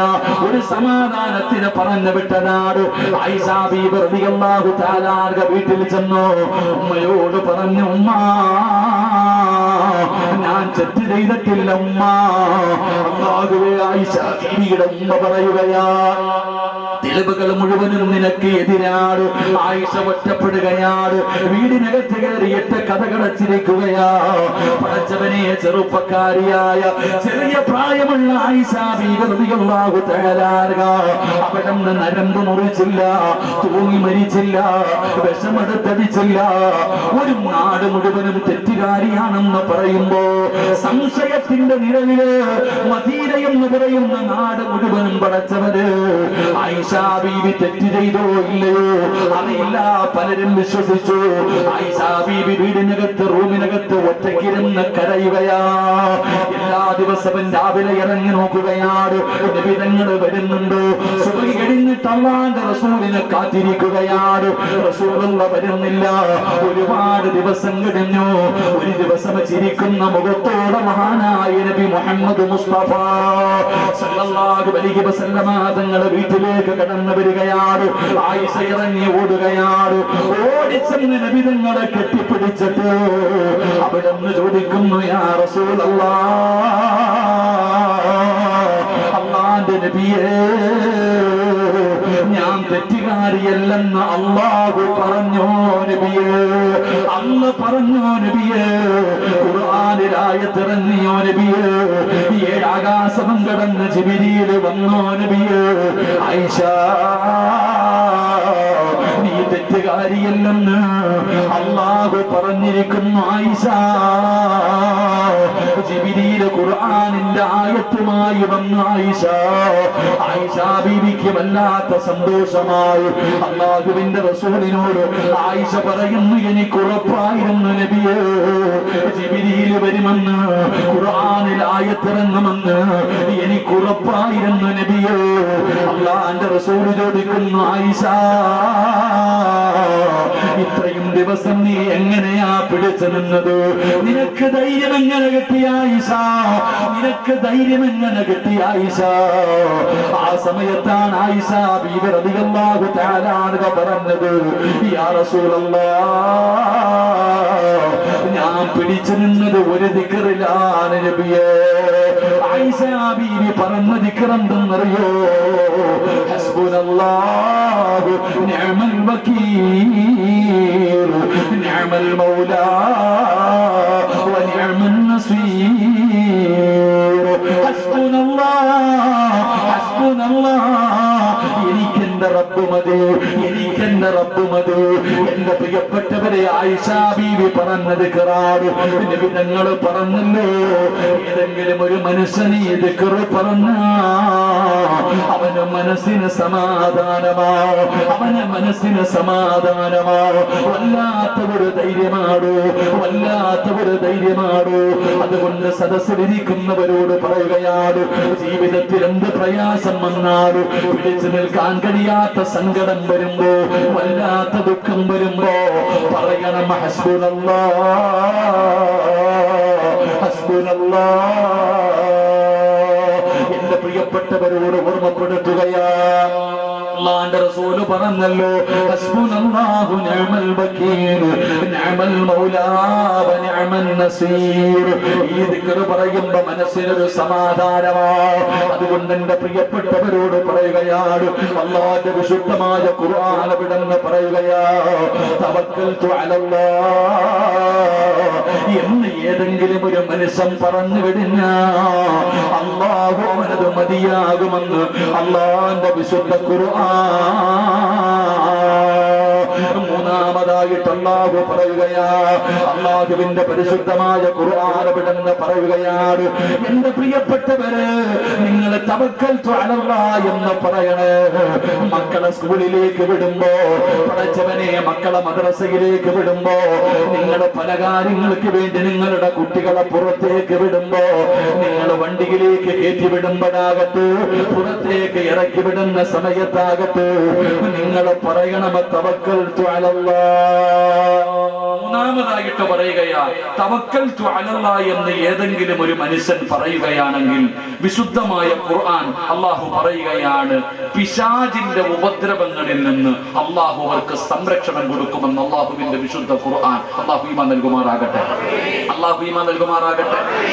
ഒരു സമാധാനത്തിന് പറഞ്ഞു വിട്ടതാണ്. ആയിഷ ബീബി റളിയല്ലാഹു തആല അൻഹ വീട്ടിൽ ചെന്നു. ഉമ്മയോട് പറഞ്ഞു, ഉമ്മ, ഞാൻ തെറ്റ് ചെയ്തിട്ടില്ല ഉമ്മ. അല്ലാഹുവേ, ആയിഷ ബീവിയുടെ ഉമ്മ പറയുകയാ, തെളിവുകൾ മുഴുവനും നിനക്ക് എതിരാണ്. ആയിഷ ഒറ്റപ്പെടുകയാണ്. വീടിനകത്ത് കയറിയിട്ട് കഥകളച്ചിരിക്കുകയാ. പടച്ചവനെ, ചെറുപ്പക്കാരിയായ ചെറിയ പ്രായമുള്ള ആയിഷ ബീബി റളിയല്ലാഹു തആല അൻഹ അവിടുന്ന് നരമ്പ് മുറിച്ചില്ല, തൂങ്ങി മരിച്ചില്ല, വിഷമെടുത്തടിച്ചില്ല. ഒരു നാട് മുഴുവനും തെറ്റുകാരിയാണെന്ന് പറയുമ്പോ സംശയത്തിന്റെ നിഴലില് മദീന എന്ന് പറയുന്ന നാട് മുഴുവനും പടച്ചവര് ആയിഷ ബീബി തെറ്റ് ചെയ്തോ ഇല്ലയോ അറിയില്ല. പലരും വിശ്വസിച്ചു. ആയിഷ ബീബി വീടിനകത്ത് റൂമിനകത്ത് ഒറ്റയ്ക്കിരുന്ന് കരയുകയാ. എല്ലാ ദിവസവും രാവിലെ ഇറങ്ങി നോക്കുകയാണ്. നബിതങ്ങൾ വരുന്നുണ്ട്. സുബഹി കഴിഞ്ഞിട്ട് അല്ലാഹുവിന്റെ റസൂലിനെ കാത്തിരിക്കുകയാണ്. റസൂലുള്ള വരുന്നില്ല. ഒരുപാട് ദിവസം കഴിഞ്ഞു. ഒരു ദിവസം ചിരിക്കുന്ന മുഖത്തോടെ മഹാനായ നബി മുഹമ്മദ് മുസ്തഫ സല്ലല്ലാഹു അലൈഹി വസല്ലമ തങ്ങളുടെ വീട്ടിലേക്ക് കടന്നു വരികയാണ്. ആയിഷ ഇറങ്ങി ഓടുകയാണ്. ഓടിച്ചെന്ന് നബിതങ്ങളെ കെട്ടിപ്പിടിച്ചിട്ട് അവിടുന്ന് ചോദിക്കുന്നു, യാ റസൂലല്ലാഹ്, അല്ലാഹുവിന്റെ നബിയേ, ഞാൻ തെറ്റുകാരിയല്ലെന്ന് അല്ലാഹു പറഞ്ഞോ നബിയേ? അല്ലാഹു പറഞ്ഞോ നബിയേ? ഖുർആനിൽ ആയത്തിറങ്ങിയോ നബിയേ? ഏഴാകാശം കടന്ന് ജിബ്രീൽ വന്നോ നബിയേ? ആയിഷ, നീ തെറ്റുകാരിയല്ലെന്ന് അല്ലാഹു പറഞ്ഞിരിക്കുന്നു. ആയിഷ, ജിബ്രീൽ ഖുർആനിന്റെ ആയത്ത് ആയത്തുമായി വന്ന ആയിഷ ബീവിക്ക് വല്ലാത്ത സന്തോഷമായി. അല്ലാഹുവിന്റെ റസൂലിനോട് ആയിഷ പറയുന്നു, എനിക്ക് ഉറപ്പായിരുന്നു നബിയേ ജിബ്രീൽ വരുമെന്ന്, ഖുർആനിൽ ആയത്തിറങ്ങുമെന്ന് എനിക്ക് ഉറപ്പായിരുന്നു നബിയേ. അല്ലാഹുവിന്റെ റസൂൽ ചോദിക്കുന്നു, ആയിഷ ഇത്രയും ദിവസം നീ എങ്ങനെയാ പിടിച്ചു നിന്നത്? നിനക്ക് ധൈര്യം എങ്ങനെ കിട്ടി ആയിഷ? നിനക്ക് ധൈര്യം എങ്ങനെ കിട്ടി ആയിഷ? ആ സമയത്താണ് ആയിഷ ബീവി റളിയല്ലാഹു തആല അൻഹ പറഞ്ഞത്, യാ റസൂലല്ലാഹ് ഞാൻ പിടിച്ചു നിന്നത് ഒരു ദിക്റിലാണ് നബിയേ. ആയിഷ ബീവി പറഞ്ഞ ദിക്ർ എന്തെന്നറിയോ? ഹസ്ബുനല്ലാഹു നിഅമൽ വകീൽ നിഅമൽ മൗലാ വനിഅമൻ നസീർ. ഹസ്ബുനല്ലാഹ് ഹസ്ബുനല്ലാഹ് എനിക്കെന്റെ റബ്ബ് മതി, എനിക്കെന്റെ റബ്ബ് മതി. എന്റെ പ്രിയപ്പെട്ടവരെ, ആയിഷ ബീവി പറഞ്ഞത് ദിക്റാണ്. നബി തങ്ങൾ പറഞ്ഞല്ലോ, ഏതെങ്കിലും ഒരു മനുഷ്യന് ഈ ദിക്ർ പറഞ്ഞാ അവന്റെ മനസ്സിന് സമാധാനമാ, അവന്റെ മനസ്സിന് സമാധാനമാ. വല്ലാത്ത ഒരു ധൈര്യമാണോ, വല്ലാത്ത ഒരു ധൈര്യമാണോ. അതുകൊണ്ട് സദസ്സിലിരിക്കുന്നവരോട് പറയുകയാണ്, ജീവിതത്തിൽ എന്ത് പ്രയാസം വന്നാലും പിടിച്ചു നിൽക്കാൻ കഴിയാത്ത സങ്കടം വരുമ്പോ, വല്ലാത്ത ദുഃഖം വരുമ്പോ പറയണം ഹസ്ബുനല്ലാഹ് ഹസ്ബുനല്ലാഹ്. എന്റെ പ്രിയപ്പെട്ടവരോട് ഓർമ്മപ്പെടുത്തുകയാ, അല്ലാഹുവിന്റെ റസൂൽ പറഞ്ഞല്ലോ, ഹസ്ബുനല്ലാഹു നിഅമൽ വകീൽ നിഅമൽ മൗലാ വനിഅമൻ നസീർ. ഈ ദിക്ർ പറയുമ്പോൾ മനസ്സിനൊരു സമാധാനമാണ്. അതുകൊണ്ട് എന്റെ പ്രിയപ്പെട്ടവരോട് പറയുകയാണ്, അല്ലാഹുവിന്റെ വിശുദ്ധമായ ഖുർആൻ വിടന്ന് പറയുകയാ, തവക്കൽതു അലല്ലാഹ് എന്ന് ഏതെങ്കിലും ഒരു മനുഷ്യൻ പറഞ്ഞു കഴിഞ്ഞാ അല്ലാഹു അവനത് മതിയാകുമെന്ന് അല്ലാഹുവിന്റെ വിശുദ്ധ ഖുർആൻ. മൂന്നാമതായിട്ട് അല്ലാഹു പറയുകയാ, അല്ലാഹുവിന്റെ പരിശുദ്ധമായ ഖുർആൻ വിടന്ന് പറയുകയാണ്, എന്റെ പ്രിയപ്പെട്ടവര് നിങ്ങൾ തവക്കൽതു അലല്ലാഹ് എന്ന് പറയണേ. മക്കളെ സ്കൂളിലേക്ക് വിടുമ്പോ, പഠിച്ചവനെ മക്കളെ മദ്രസയിലേക്ക് വിടുമ്പോ, നിങ്ങളുടെ പല കാര്യങ്ങൾക്ക് വേണ്ടി നിങ്ങളുടെ കുട്ടികളെ പുറത്തേക്ക് വിടുമ്പോ, നിങ്ങൾ വണ്ടിയിലേക്ക് കയറ്റി വിടുമ്പോഴാകട്ടെ, പുറത്തേക്ക് ഇറക്കി വിടുന്ന സമയത്താകട്ടെ, നിങ്ങൾ പറയണം തവക്കൽതു അലല്ലാഹ്. മൂന്നാമതായിട്ട് പറയുകയാ, തവക്കൽതു അലല്ലാഹ് എന്ന് ഏതെങ്കിലും ഒരു മനുഷ്യൻ പറയുകയാണെങ്കിൽ വിശുദ്ധമായ ഖുർആൻ അല്ലാഹു പറയുകയാണ്, പിശാചിന്റെ ഉപദ്രവങ്ങളിൽ നിന്ന് അല്ലാഹു അവർക്ക് സംരക്ഷണം കൊടുക്കുമെന്ന് അല്ലാഹുവിന്റെ വിശുദ്ധ ഖുർആൻ. അല്ലാഹു ഈമാൻ നൽകുമാറാകട്ടെ, അല്ലാഹു ഈമാൻ നൽകുമാറാകട്ടെ.